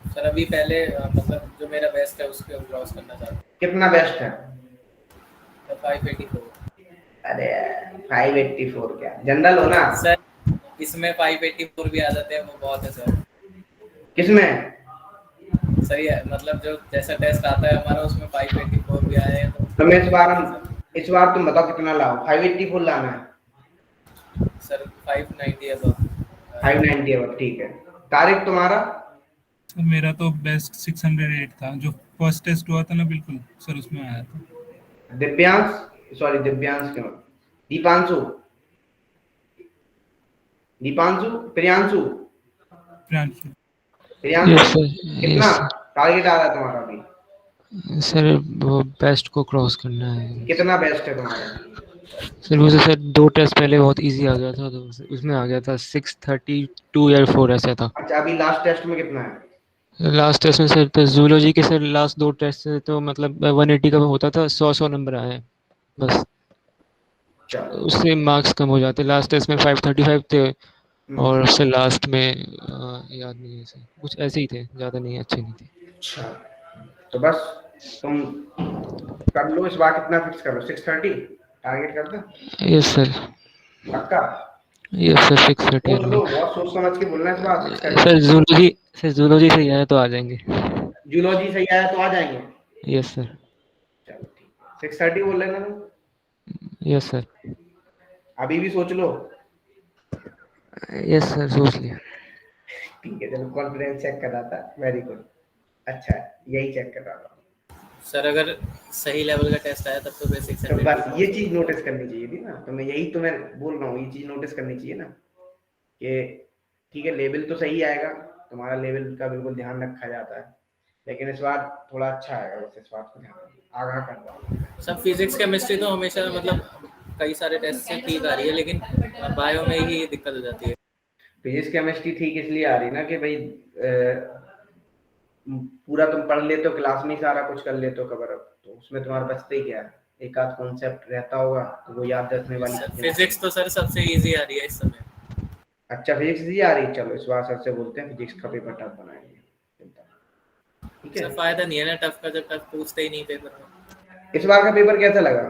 [SPEAKER 3] सर अभी पहले मतलब जो मेरा बेस्ट है उसके क्रॉस करना चाहता हूँ।
[SPEAKER 1] कितना बेस्ट है?
[SPEAKER 3] 584।
[SPEAKER 1] अरे 584 क्या, जनरल हो ना
[SPEAKER 3] सर, इसमें 584 भी आ जाते हैं, वो बहुत है सर।
[SPEAKER 1] किसमें?
[SPEAKER 3] सही है, मतलब जो जैसा टेस्ट आता है हमारा उसमें 584 भी आए हैं,
[SPEAKER 1] तो मैं इस बार तुम बताओ कितना लाओ। 584 लाना है
[SPEAKER 3] सर। 590 है तो
[SPEAKER 1] 590 अब ठीक है। तारिक तुम्हारा?
[SPEAKER 10] सर मेरा तो बेस्ट 608 था, जो फर्स्ट टेस्ट हुआ था ना बिल्कुल सर, उसमें आया था।
[SPEAKER 1] दिव्यांश क्यों, दीपांशु प्रियांशु कितना टारगेट आ रहा है तुम्हारा अभी?
[SPEAKER 8] सर वो बेस्ट को क्रॉस करना है।
[SPEAKER 1] कितना बेस्ट है तुम्हारा?
[SPEAKER 8] सर मुझे सर 2 टेस्ट पहले बहुत इजी आ गया था, तो उसमें आ गया था 632 या 4 ऐसा था।
[SPEAKER 1] अच्छा अभी लास्ट टेस्ट में कितना है?
[SPEAKER 8] लास्ट टेस्ट में सर तो जूलॉजी के सर लास्ट 2 टेस्ट से तो मतलब 180 का होता था, 100 नंबर आए हैं बस, उससे मार्क्स कम हो जाते। लास्ट टेस्ट में 535 थे और उससे लास्ट में याद नहीं है सर, कुछ ऐसे ही थे, ज़्यादा नहीं, अच्छे नहीं थे।
[SPEAKER 1] अच्छा तो बस तुम कर लो इस बार, कितना फिक्स कर लो? 630 टारगेट कर दो।
[SPEAKER 8] Yes sir.
[SPEAKER 1] पक्का?
[SPEAKER 8] Yes sir 630।
[SPEAKER 1] बहुत सोच समझ के बोलना इस बार।
[SPEAKER 8] सर जूलॉजी से आया तो आ जाएंगे।
[SPEAKER 1] जूलॉजी सही आया तो आ जाएंगे।
[SPEAKER 8] Yes sir.
[SPEAKER 1] चलो ठीक है 630 बोल लेना तुम।
[SPEAKER 8] Yes sir.
[SPEAKER 1] अभी भी सोच लो।
[SPEAKER 8] यस सर सोच लिया।
[SPEAKER 1] ठीक है चलो, कॉन्फिडेंस चेक कर रहा था, वेरी गुड, अच्छा यही चेक कर रहा था
[SPEAKER 3] सर। अगर सही लेवल का टेस्ट आया तब तो बेसिक
[SPEAKER 1] तो बस ये चीज नोटिस करनी चाहिए थी ना, तो मैं यही तो मैं बोल रहा हूँ, ये चीज नोटिस करनी चाहिए ना कि ठीक है लेवल तो सही आएगा, तुम्हारा लेवल का बिल्कुल ध्यान रखा जाता है, लेकिन इस बार थोड़ा अच्छा आएगा, बस इस बात को ध्यान आगाह कर रहा हूँ।
[SPEAKER 3] सब फिजिक्स केमिस्ट्री तो हमेशा मतलब कई सारे टेस्ट से ठीक आ रही है, लेकिन बायो में ही दिक्कत हो जाती है।
[SPEAKER 1] फिजिक्स केमिस्ट्री ठीक इसलिए आ रही ना कि भाई पूरा तुम पढ़ लेते हो, क्लास में ही सारा कुछ कर लेते हो कवर अप, तो उसमें तुम्हारा बचता ही क्या है, एक आध कॉन्सेप्ट रहता होगा तो वो याद रखने वाली।
[SPEAKER 3] फिजिक्स तो सर सबसे इजी आ रही है इस समय।
[SPEAKER 1] अच्छा फिजिक्स इजी आ रही है, चलो इस बार सर से बोलते हैं फिजिक्स का पेपर टफ बनाएंगे, ठीक है।
[SPEAKER 3] सर फायदा नहीं है ना टफ का, जब टफ पूछते ही नहीं पेपर में।
[SPEAKER 1] इस बार का पेपर कैसा लगा?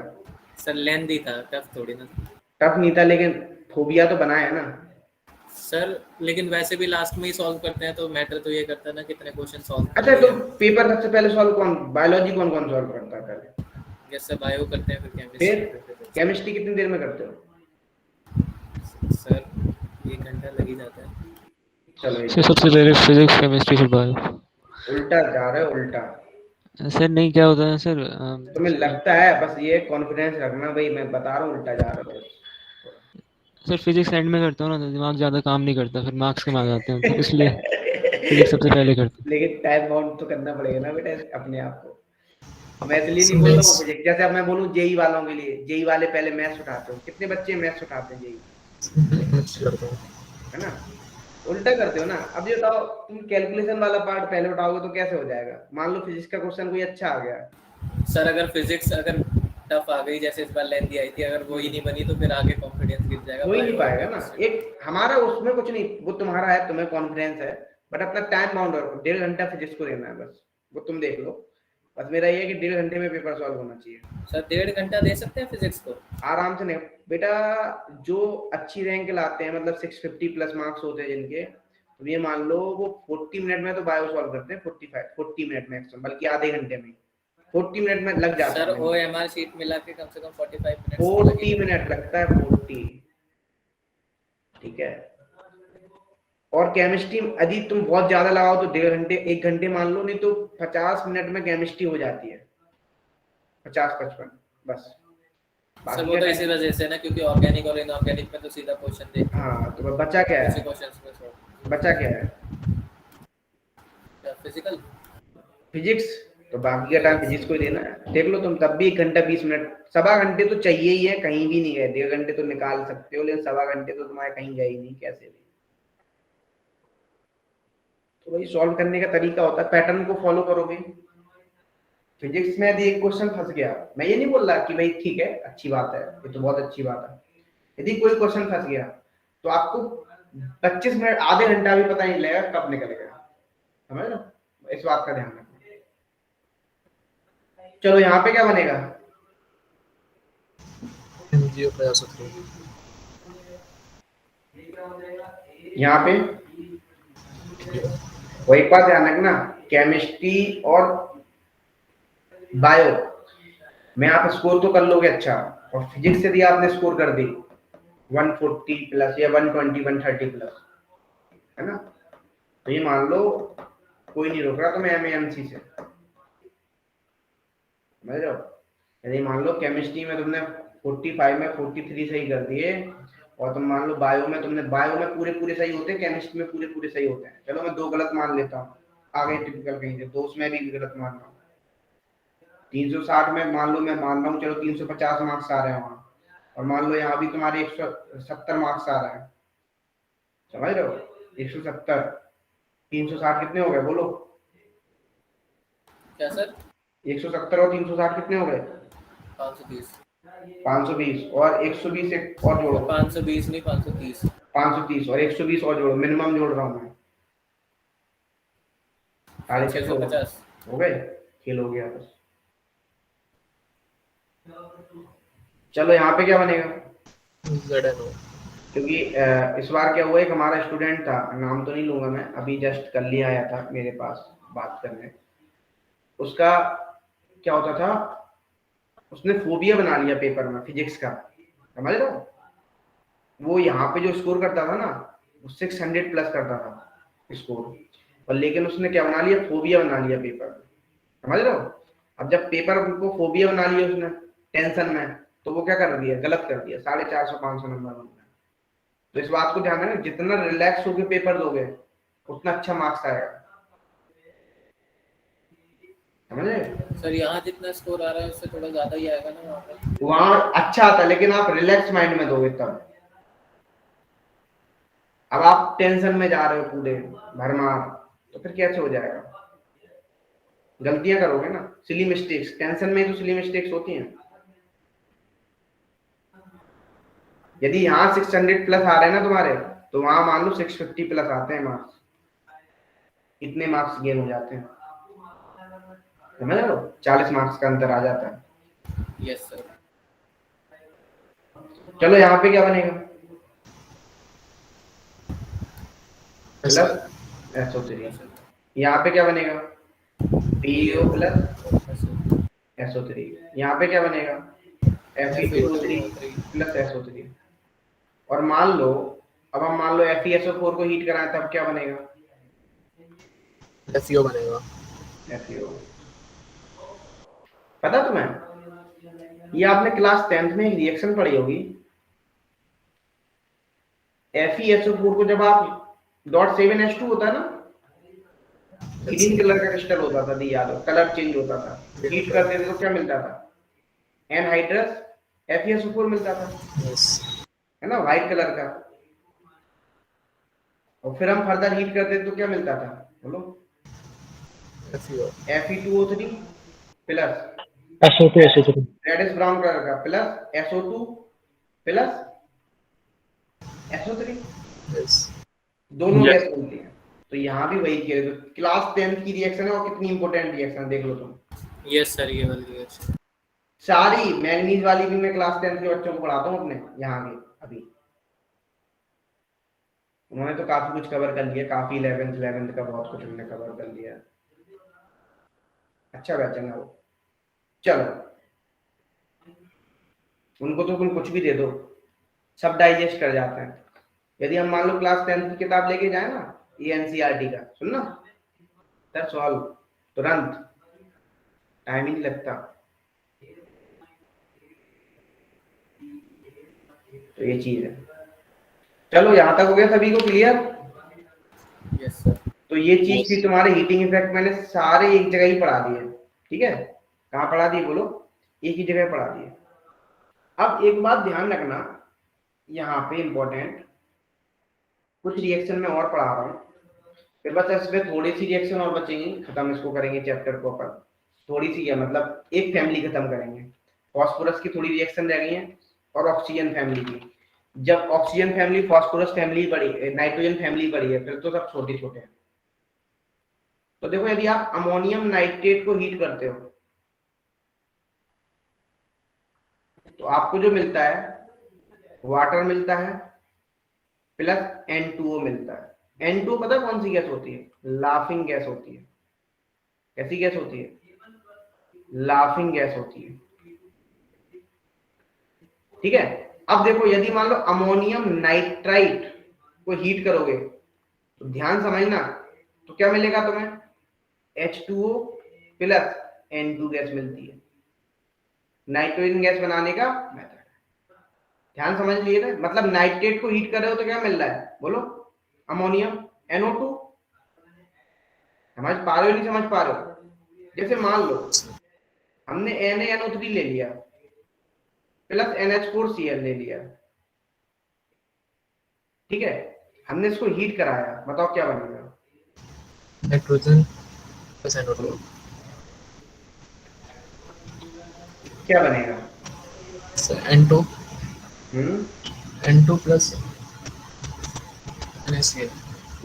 [SPEAKER 3] सर लेंथी था, टफ थोड़ी ना।
[SPEAKER 1] टफ नहीं था, लेकिन फोबिया तो बनाया है ना
[SPEAKER 3] सर, लेकिन वैसे भी लास्ट में ही सॉल्व करते हैं, तो मैटर तो ये करता है ना कितने क्वेश्चन सॉल्व।
[SPEAKER 1] अच्छा तो पेपर सबसे पहले सॉल्व कौन, बायोलॉजी कौन सॉल्व करता है पहले?
[SPEAKER 3] जैसे बायो करते हैं, फिर
[SPEAKER 1] केमिस्ट्री कितनी देर में करते हो?
[SPEAKER 3] सर 1 घंटा लग ही जाता है।
[SPEAKER 1] चलो
[SPEAKER 8] सर सबसे पहले फिजिक्स केमिस्ट्री फिर बायो।
[SPEAKER 1] उल्टा जा रहे हो, उल्टा।
[SPEAKER 8] सर नहीं, क्या होता है सर,
[SPEAKER 1] तुम्हें लगता है, बस ये कॉन्फिडेंस रखना भाई, मैं बता रहा हूँ उल्टा जा रहे हो।
[SPEAKER 8] सर फिजिक्स एंड में करता हूँ ना, तो दिमाग ज़्यादा काम नहीं करता, फिर मार्क्स कम आ जाते हैं, तो इसलिए फिजिक्स सबसे पहले करता हूँ।
[SPEAKER 1] लेकिन टाइम बाउंड तो करना पड़ेगा ना बेटा अपने आप को। मैं इसलिए नहीं बोल रहा हूँ फिजिक्स, जैसे अब मैं बोलूँ जेई वालों के लिए, जेई वाले पहले मैथ्स उठाते हो, कितने बच्चे मैथ्स उठाते हैं जेई, है ना, उल्टा करते हो ना। अब ये बताओ तुम कैलकुलेशन वाला पार्ट पहले उठाओगे तो कैसे हो जाएगा। मान लो फिजिक्स का क्वेश्चन कोई अच्छा आ गया
[SPEAKER 3] सर, अगर फिजिक्स अगर टफ आ गई, जैसे इस बार लेंथी आई थी, अगर वो ही नहीं बनी तो फिर आगे कॉन्फिडेंस गिर जाएगा।
[SPEAKER 1] हो ही नहीं पाएगा ना। एक हमारा उसमें कुछ नहीं, वो तुम्हारा है, तुम्हें कॉन्फिडेंस है, बट अपना टाइम बाउंड रखो, 1.5 घंटा फिजिक्स को देना है बस, वो तुम देख लो। बस मेरा ये है कि 1.5 घंटे में पेपर सॉल्व होना चाहिए।
[SPEAKER 3] सर 1.5 घंटा दे सकते हैं फिजिक्स को?
[SPEAKER 1] आराम से नहीं बेटा, जो अच्छी रैंक लाते हैं, मतलब 650 प्लस मार्क्स होते हैं जिनके, तो ये मान लो वो 40 मिनट में तो बायो सॉल्व करते हैं, 40 मिनट मैक्सिमम, बल्कि आधे घंटे में 40 मिनट में लग जाता है।
[SPEAKER 3] सर ओएमआर शीट मिला के कम से कम 45 मिनट
[SPEAKER 1] 40 मिनट लगता है, 40, ठीक है। और केमिस्ट्री यदि तुम बहुत ज्यादा लगाओ तो 1.5 घंटे 1 घंटे मान लो, नहीं तो 50 मिनट में केमिस्ट्री हो जाती है, 50-55 बस।
[SPEAKER 3] सर वो तो इसी वजह से ना, क्योंकि ऑर्गेनिक और इनऑर्गेनिक में तो सीधा क्वेश्चन देखते हैं।
[SPEAKER 1] हाँ, तो बचा क्या है, बचा क्या है,
[SPEAKER 3] फिजिकल
[SPEAKER 1] फिजिक्स, तो बाकी का टाइम फिजिक्स को ही देना है। देख लो तुम, तब भी 1 घंटा 20 मिनट, 1.25 घंटे तो चाहिए ही है, कहीं भी नहीं गए। 1.5 घंटे तो निकाल सकते हो, लेकिन 1.25 घंटे तो तुम्हारे कहीं गए ही नहीं कैसे भी। तो वही सॉल्व करने का तरीका होता है, पैटर्न को फॉलो करोगे। फिजिक्स में यदि एक क्वेश्चन फंस गया, मैं ये नहीं बोल रहा कि भाई ठीक है अच्छी बात है, ये तो बहुत अच्छी बात है, यदि कोई क्वेश्चन फंस गया तो आपको 25 मिनट आधे घंटा भी पता नहीं लगेगा कब निकल गया, समझ लो, इस बात का ध्यान रखना। चलो यहाँ पे क्या बनेगा, यहाँ पे वो एक बात ध्यान रखना, केमिस्ट्री और बायो में आप स्कोर तो कर लोगे अच्छा, और फिजिक्स यदि आपने स्कोर कर दी 140 प्लस या 120 130 प्लस, है ना, तो ये मान लो कोई नहीं रोक रहा तुम्हें एमएमसी से, समझ रहे हो। यदि मान लो केमिस्ट्री में तुमने 45 में 43 सही कर दिए, और तुम मान लो बायो में तुमने, बायो में पूरे सही होते हैं, केमिस्ट्री में पूरे सही होते हैं, चलो मैं 2 गलत मान लेता हूँ, आगे टिपिकल कहीं से, 2 उसमें भी गलत मान रहा हूँ, 360 में मान लो मैं मान रहा हूँ, चलो 350 मार्क्स आ रहे हैं वहां, और मान लो यहाँ भी तुम्हारे 170 मार्क्स आ रहा है, समझ रहे हो, 170 360 कितने हो गए बोलो,
[SPEAKER 3] क्या सर?
[SPEAKER 1] 170 और 360 कितने हो गए, 520 और 120 एक और जोड़ो,
[SPEAKER 3] 520 नहीं 530
[SPEAKER 1] और 120 और जोड़ो, मिनिमम जोड़ रहा हूँ मैं, 650 हो गए, खेल हो गया बस। चलो यहाँ पे क्या बनेगा, क्योंकि इस बार क्या हुआ, एक हमारा स्टूडेंट था, नाम तो नहीं लूंगा मैं, अभी जस्ट कल ही आया था मेरे पास बात करने, उसका क्या होता था, उसने फोबिया बना लिया पेपर में फिजिक्स का, समझ रहे हो, वो यहाँ पे जो स्कोर करता था ना, वो 600 प्लस करता था स्कोर, और लेकिन उसने क्या बना लिया, फोबिया बना लिया पेपर, समझ रहे हो। अब जब पेपर को फोबिया बना लिया उसने टेंशन में, तो वो क्या कर दिया, गलत कर दिया, 450-500 नंबर बन गया। तो इस बात को ध्यान रखना, जितना रिलैक्स होकर पेपर दोगे उतना अच्छा मार्क्स आएगा, समझे
[SPEAKER 3] सर। यहाँ जितना स्कोर आ रहा है उससे थोड़ा ज्यादा ही आएगा ना
[SPEAKER 1] वहां अच्छा आता है, लेकिन आप रिलैक्स माइंड में दोगे तब। अब आप टेंशन में जा रहे हो पूरे भरमार, तो फिर कैसे हो जाएगा, गलतियां करोगे ना, सिली मिस्टेक्स, टेंशन में तो सिली मिस्टेक्स होती हैं। यदि यहाँ 600 प्लस आ रहे हैं ना तुम्हारे, तो वहां मान लो 650 प्लस आते हैं मार्क्स, इतने मार्क्स गेन हो जाते हैं, समझ रहे हो, 40 मार्क्स का अंतर आ जाता है।
[SPEAKER 3] Yes sir.
[SPEAKER 1] चलो यहाँ पे क्या बनेगा, प्लस SO3, यहाँ पे क्या बनेगा, PeO प्लस SO3, यहाँ पे क्या बनेगा, FeSO3 प्लस SO3, और मान लो, अब हम मान लो FeSO4 को हीट कराएं तब क्या बनेगा,
[SPEAKER 7] FeO बनेगा,
[SPEAKER 1] FeO। पता तुम्हें, ये आपने क्लास 10th में एक रिएक्शन पढ़ी होगी, FeSO4 को जब आप .7H2 होता है ना, ग्रीन कलर का क्रिस्टल होता था, दी याद हो, कलर चेंज होता था, हीट करते थे तो क्या मिलता था, एनहाइड्रस FeSO4 मिलता था, है ना, व्हाइट कलर का। और फिर हम फर्दर हीट करते थे तो क्या मिलता था, बोलो, Fe2O3 plus
[SPEAKER 2] SO2
[SPEAKER 1] reddish brown colour का प्लस SO2 प्लस SO3, दोनों गैस बनती है। तो यहाँ भी वही किया, तो क्लास 10th की रिएक्शन है और कितनी इंपॉर्टेंट रिएक्शन है देख लो तुम।
[SPEAKER 3] यस सर, ये वाली रिएक्शन
[SPEAKER 1] सारी मैंगनीज वाली भी मैं क्लास 10th के बच्चों को पढ़ाता हूँ अपने यहाँ भी। अभी उन्होंने तो काफी कुछ कवर कर लिया, काफी 11th का बहुत कुछ उन्होंने कवर कर लिया। अच्छा बैच है ना वो। चलो, उनको तो तुम कुछ भी दे दो, सब डाइजेस्ट कर जाते हैं। यदि हम मान लो क्लास 10th की किताब लेके जाए ना, ये NCERT का, सुनना सर, सॉल्व तुरंत, टाइम ही नहीं लगता। तो ये चीज है। चलो, यहाँ तक हो गया सभी को क्लियर?
[SPEAKER 3] Yes sir.
[SPEAKER 1] तो ये चीज थी तुम्हारे हीटिंग इफेक्ट, मैंने सारे एक जगह ही पढ़ा दिए, ठीक है? कहाँ पढ़ा दिए बोलो? एक ही जगह पढ़ा दिए। अब एक बात ध्यान रखना, यहाँ पे इंपॉर्टेंट, कुछ रिएक्शन में और पढ़ा रहा हूँ, फिर बस इसमें थोड़ी सी रिएक्शन और बचेंगी, खत्म इसको करेंगे चैप्टर को अपन। थोड़ी सी है, मतलब एक फैमिली खत्म करेंगे। फास्फोरस की थोड़ी रिएक्शन रह गई है और ऑक्सीजन फैमिली की। जब ऑक्सीजन फैमिली, फास्फोरस फैमिली बड़ी, नाइट्रोजन फैमिली बड़ी है, फिर तो सब छोटे छोटे हैं। तो देखो, यदि आप अमोनियम नाइट्रेट को हीट करते हो तो आपको जो मिलता है, वाटर मिलता है प्लस N2O मिलता है। N2O पता है कौन सी गैस होती है? लाफिंग गैस होती है। कैसी गैस होती है? लाफिंग गैस होती है, ठीक है? अब देखो, यदि मान लो अमोनियम नाइट्राइट को हीट करोगे तो ध्यान समझना, तो क्या मिलेगा तुम्हें? H2O प्लस N2 गैस मिलती है। नाइट्रोजन गैस बनाने का मेथड, ध्यान समझ लिए ना? मतलब नाइट्रेट को हीट कर रहे हो तो क्या मिल रहा है, बोलो? Ammonium NO2। समझ पा रहे हो, नहीं समझ पा रहे हो? जैसे मान लो हमने NaNO3 ले लिया प्लस NH4Cl ले लिया, ठीक है? हमने इसको हीट कराया, बताओ क्या बनेगा?
[SPEAKER 7] नाइट्रोजन प्लस NO2,
[SPEAKER 1] क्या बनेगा?
[SPEAKER 7] N2 N2 plus NaCl।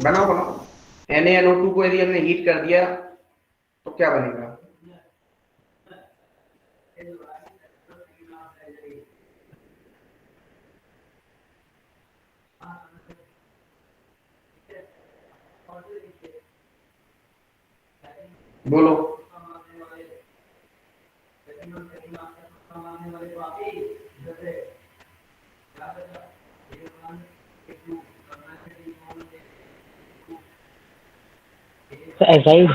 [SPEAKER 1] बनाओ बनाओ। NaNO2 को यदि हमने हीट कर दिया तो क्या बनेगा? बोलो।
[SPEAKER 2] एसाइड।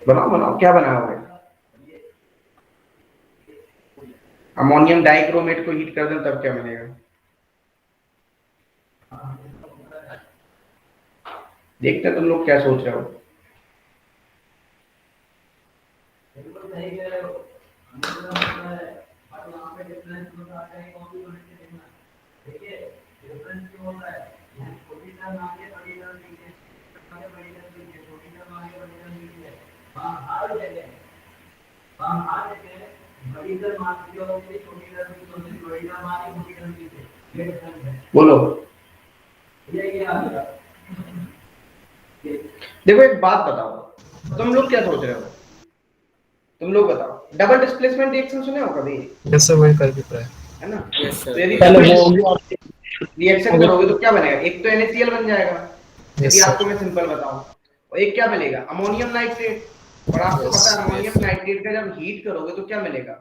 [SPEAKER 1] बनाओ बनाओ, क्या बना हुआ है? अमोनियम डाइक्रोमेट को हीट कर दें तब क्या मिलेगा? देखते हैं तुम लोग क्या सोच रहे हो। बोलो। देखो, एक बात बताओ, तुम लोग क्या सोच रहे हो? तुम लोग बताओ, डबल डिस्प्लेसमेंट रिएक्शन सुने हो कभी?
[SPEAKER 7] जैसे वही कर भी रहा
[SPEAKER 1] है ना?
[SPEAKER 3] यस
[SPEAKER 1] तो
[SPEAKER 3] सर।
[SPEAKER 1] यदि
[SPEAKER 2] पहले वो
[SPEAKER 1] रिएक्शन करोगे तो क्या बनेगा? एक तो NaCl बन जाएगा, यदि
[SPEAKER 7] Yes, sir.
[SPEAKER 1] आपको मैं सिंपल बताऊं, और एक क्या मिलेगा? Ammonium nitrate. और आपको
[SPEAKER 7] Yes,
[SPEAKER 1] पता है अमोनियम
[SPEAKER 3] yes.
[SPEAKER 1] नाइट्रेट का जब हीट करोगे तो क्या मिलेगा?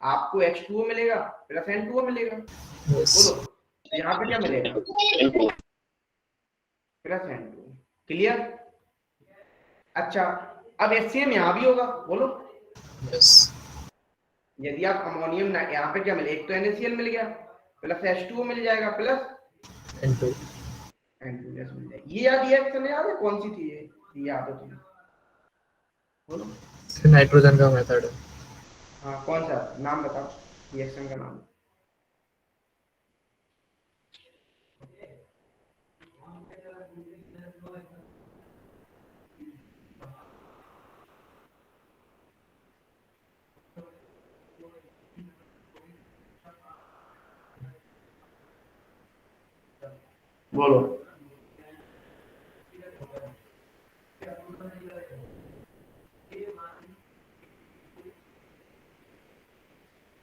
[SPEAKER 1] आपको H2O मिलेगा प्लस N2O मिलेगा।
[SPEAKER 7] Yes.
[SPEAKER 1] बोलो, यहाँ पे क्या मिलेगा? Plus N2O। क्लियर? अच्छा, अब HCl यहाँ भी होगा, बोलो।
[SPEAKER 7] Yes.
[SPEAKER 1] यदि आप अमोनियम, यहाँ पे क्या मिले? एक तो NaCl मिल गया प्लस H2O मिल जाएगा प्लस
[SPEAKER 7] N2
[SPEAKER 1] N2 गैस मिल जाएगी। ये याद रिएक्शन याद है कौन सी थी? याद हो तुम्हें? बोलो।
[SPEAKER 7] फिर नाइट्रोजन का मेथड है।
[SPEAKER 1] हाँ, कौन सा नाम बताओ, रिएक्शन का नाम। बोलो।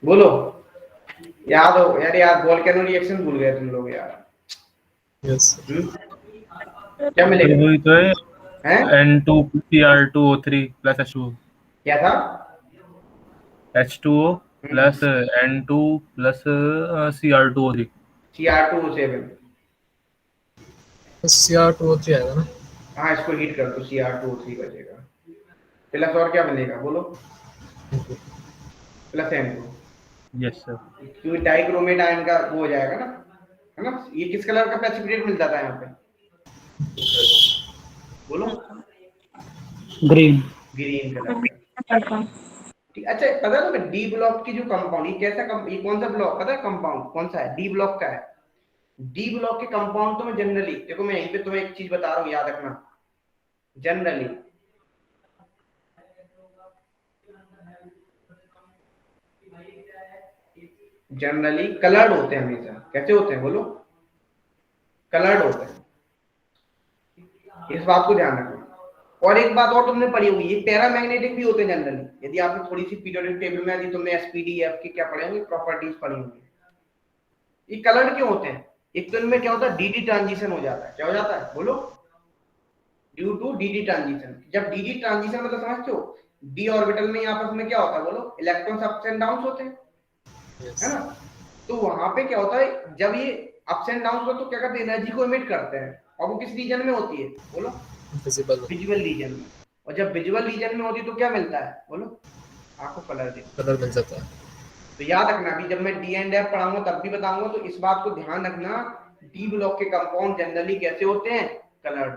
[SPEAKER 1] बोलो, याद हो यार, यार वोल्केनो रिएक्शन भूल गए तुम लोग यार।
[SPEAKER 7] यस।
[SPEAKER 1] क्या मिलेगा?
[SPEAKER 6] वही तो है,
[SPEAKER 1] हैं?
[SPEAKER 6] N2Cr2O3 plus H2O।
[SPEAKER 1] क्या था?
[SPEAKER 6] H2O plus N2 plus Cr2O3।
[SPEAKER 1] Cr2O7।
[SPEAKER 7] Cr2O3 आएगा ना?
[SPEAKER 1] हाँ, इसको हीट कर तो Cr2O3 बचेगा। प्लस और क्या बनेगा बोलो? Plus N2।
[SPEAKER 6] Yes sir.
[SPEAKER 1] क्योंकि डाइक्रोमेट आयन का वो हो जाएगा ना, है ना? ये किस कलर का प्रेसिपिटेट मिल जाता है यहाँ पे? बोलो।
[SPEAKER 2] ग्रीन।
[SPEAKER 1] ग्रीन कलर का। ठीक। अच्छा, पता है तुम्हें डी ब्लॉक की जो कंपाउंड, ये ये कौन सा ब्लॉक पता है? कंपाउंड कौन सा है? डी ब्लॉक का है। डी ब्लॉक के कंपाउंड तो मैं जनरली, देखो मैं यहीं पे तुम्हें एक चीज बता रहा हूँ, याद रखना। जनरली कलर्ड होते हैं हमेशा। कैसे होते हैं बोलो? कलर्ड होते हैं, इस बात को ध्यान रखना। और एक बात और तुमने पढ़ी होगी, ये पैरामैग्नेटिक भी होते हैं जनरली। यदि आपने थोड़ी सी पीरियोडिक टेबल में, यदि तुमने एसपीडीएफ की क्या पढ़े होंगे, प्रॉपर्टीज पढ़ी होंगी। ये कलर्ड क्यों होते हैं? एक तो इनमें क्या होता है, डीडी ट्रांजिशन हो जाता है। क्या हो जाता है बोलो? Due to DD transition. जब डीडी ट्रांजिशन मतलब समझते हो, डी ऑर्बिटल में आपस में क्या होता है बोलो? इलेक्ट्रॉन्स अप्स एंड डाउन्स होते हैं, है ना? तो वहां पे क्या होता है, जब ये अप्स एंड डाउन्स होते तो क्या करते हैं, एनर्जी को एमिट करते हैं। और वो किस रीजन में होती है बोलो? विजुअल रीजन में। और जब विजुअल रीजन में होती है तो क्या मिलता है बोलो? आपको कलर
[SPEAKER 7] मिल जाता है।
[SPEAKER 1] तो याद रखना, अभी जब मैं डी एंड एफ पढ़ाऊंगा तब भी बताऊंगा, तो इस बात को ध्यान रखना, डी ब्लॉक के कंपाउंड जनरली कैसे होते हैं? कलर्ड।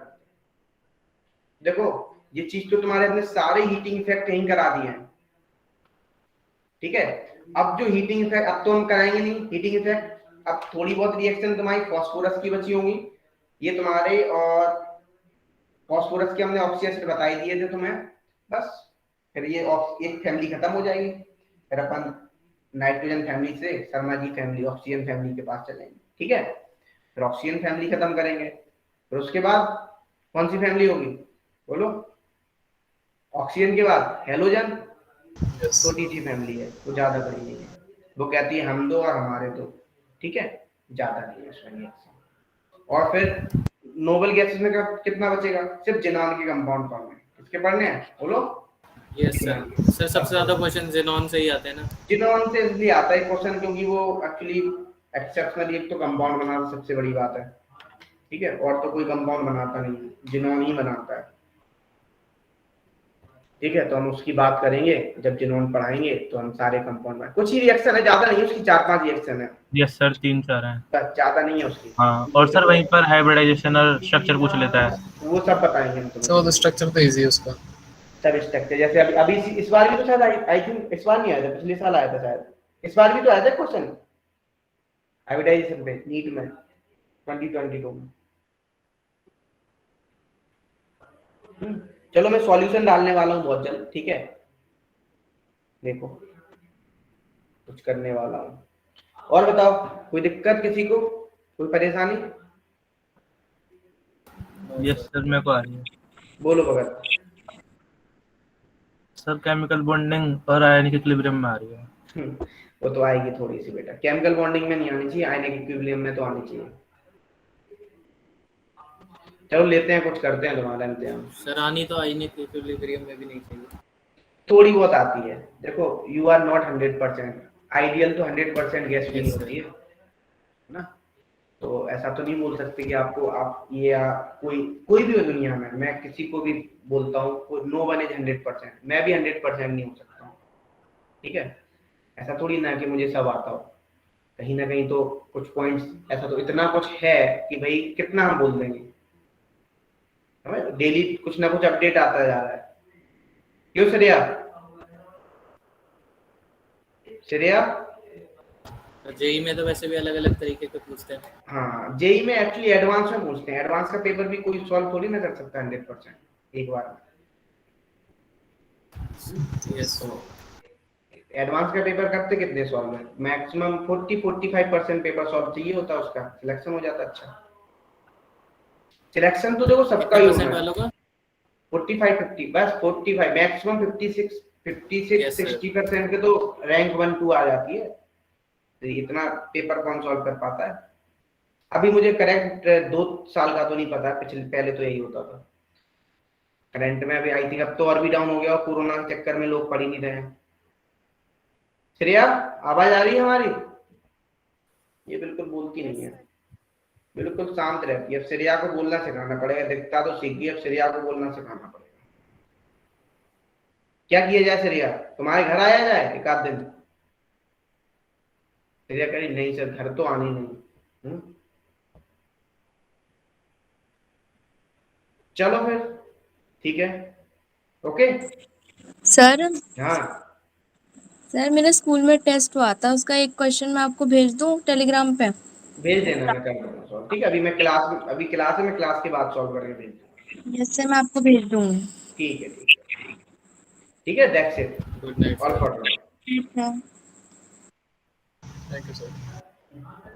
[SPEAKER 1] देखो, ये चीज तो तुम्हारे अपने सारे हीटिंग इफेक्ट यहीं करा दिए हैं, ठीक है? अब जो हीटिंग इफेक्ट, अब तो हम कराएंगे नहीं हीटिंग इफेक्ट। अब थोड़ी बहुत रिएक्शन तुम्हारी फास्फोरस की बची होंगी, ये तुम्हारे, और फास्फोरस के हमने ऑक्सी एसिड बता ही दिए थे तुम्हें, बस। फिर ये एक फैमिली खत्म हो जाएगी, फिर अपन नाइट्रोजन फैमिली से Sharma ji family, oxygen family के पास चलेंगे, ठीक है? फिर ऑक्सीजन फैमिली खत्म करेंगे, फिर उसके बाद कौन सी फैमिली होगी बोलो? ऑक्सीजन के बाद हेलोजन, छोटी सी फैमिली है, वो ज्यादा बड़ी नहीं है। वो कहती है हम दो और हमारे दो, ठीक है? ज्यादा नहीं है उसमें। और फिर नोबल गैसेस में कितना बचेगा? सिर्फ जिनॉन के कंपाउंड पढ़ने हैं। किसके पढ़ने हैं बोलो?
[SPEAKER 3] Yes sir. सर सबसे ज्यादा क्वेश्चन जिनॉन से ही आते हैं ना? जिनॉन
[SPEAKER 1] से इसलिए आता है क्वेश्चन क्योंकि वो एक्चुअली एक्सेप्शनली एक तो कंपाउंड बनाना सबसे बड़ी बात है, ठीक है? और तो कोई कंपाउंड बनाता नहीं, जिनॉन ही बनाता है, ठीक है? तो हम उसकी बात करेंगे जब जिनॉन पढ़ाएंगे, तो हम सारे कंपाउंड में, कुछ ही रिएक्शन है, ज्यादा नहीं है उसकी, 4-5 रिएक्शन है।
[SPEAKER 6] यस सर, 3-4 हैं,
[SPEAKER 1] ज्यादा नहीं है उसकी।
[SPEAKER 6] हाँ। और सर वहीं पर हाइब्रिडाइजेशन और स्ट्रक्चर पूछ लेता है,
[SPEAKER 1] वो सब बताएंगे हम तुम्हें।
[SPEAKER 7] तो स्ट्रक्चर तो इजी है उसका,
[SPEAKER 1] सब स्ट्रक्चर। जैसे अभी इस बार भी तो शायद आई थिंक इस बार नहीं आया था, पिछले साल आया था शायद, इस बार भी तो आया था क्वेश्चन हाइब्रिडाइजेशन पे नीट में 2022 में। चलो मैं सॉल्यूशन डालने वाला हूँ बहुत जल्द, ठीक है? देखो कुछ करने वाला हूँ। और बताओ, कोई दिक्कत किसी को, कोई परेशानी?
[SPEAKER 6] यस सर, मेरे को आ रही है।
[SPEAKER 1] बोलो भगत।
[SPEAKER 6] सर केमिकल बॉन्डिंग और आयनिक इक्विलिब्रियम में आ रही है।
[SPEAKER 1] वो तो आएगी थोड़ी सी बेटा, केमिकल बॉन्डिंग में नहीं आनी चाहिए, आयनिक इक्विलिब्रियम में तो आनी चाहिए। चलो लेते हैं, कुछ करते हैं तुम्हारा इंतजाम।
[SPEAKER 3] सर आनी तो आयनिक इक्विलिब्रियम में भी नहीं चाहिए,
[SPEAKER 1] थोड़ी बहुत आती है। देखो यू आर नॉट 100%, आइडियल तो 100% गैस भी नहीं होती है ना? तो ऐसा तो नहीं बोल सकते कि आपको आप ये कोई भी हो दुनिया में, मैं किसी को भी बोलता हूँ नो वन इज 100%, मैं भी 100% नहीं हो सकता हूँ, ठीक है? ऐसा थोड़ी ना कि मुझे सब आता हो, कहीं ना कहीं तो कुछ पॉइंट्स ऐसा तो इतना कुछ है कि भाई कितना हम बोल देंगे, हमें डेली कुछ ना कुछ अपडेट आता जा रहा है। क्यों श्रेया? श्रेया
[SPEAKER 3] जेई में तो वैसे भी अलग अलग तरीके के पूछते हैं।
[SPEAKER 1] हाँ, जेई में एक्चुअली एडवांस में पूछते हैं। एडवांस का पेपर भी कोई सॉल्व थोड़ी ना कर सकता 100% एक बार में।
[SPEAKER 3] यस
[SPEAKER 1] एडवांस का पेपर करते कितने सॉल्व है? मैक्सिमम 40-45% पेपर सॉल्व चाहिए होता है, उसका सिलेक्शन हो जाता। अच्छा, सिलेक्शन तो देखो सबका ही होना है।
[SPEAKER 3] वालों का
[SPEAKER 1] 45-50 बस 45 मैक्सिमम 56
[SPEAKER 3] Yes, sir.
[SPEAKER 1] 60% के तो रैंक 1-2 आ जाती है। तो इतना पेपर कौन सॉल्व कर पाता है? अभी मुझे करेक्ट 2 साल का तो नहीं पता, पहले तो यही होता था। करंट में अभी आई थिंक अब तो और भी डाउन हो गया, और कोरोना के चक्कर में लोग पढ़ ही नहीं रहे हैं। श्रेया आवाज आ रही है हमारी? ये बिल्कुल बोलती नहीं है, बिल्कुल शांत रहती है। अब श्रेया को बोलना सिखाना पड़ेगा। दिखता तो सीख गई, अब श्रेया को बोलना सिखाना पड़ेगा। क्या किया जाए श्रेया? तुम्हारे घर आया जाए एक आध दिन? श्रेया कह रही नहीं सर, घर तो आनी नहीं। चलो फिर ठीक है, ओके।
[SPEAKER 5] सर
[SPEAKER 1] हाँ
[SPEAKER 5] सर मेरे स्कूल में टेस्ट हुआ था, उसका एक क्वेश्चन मैं आपको भेज दूं टेलीग्राम पे?
[SPEAKER 1] भेज देना, मैं कर दूंगा सॉल्व। ठीक है, अभी क्लास है, मैं क्लास के बाद सॉल्व करके भेज दूंगा।
[SPEAKER 5] यस सर, मैं आपको भेज दूंगी।
[SPEAKER 1] ठीक है ठीक है ठीक है, that's it,
[SPEAKER 3] good night
[SPEAKER 1] all for now.
[SPEAKER 5] ठीक है।
[SPEAKER 7] Thank you sir.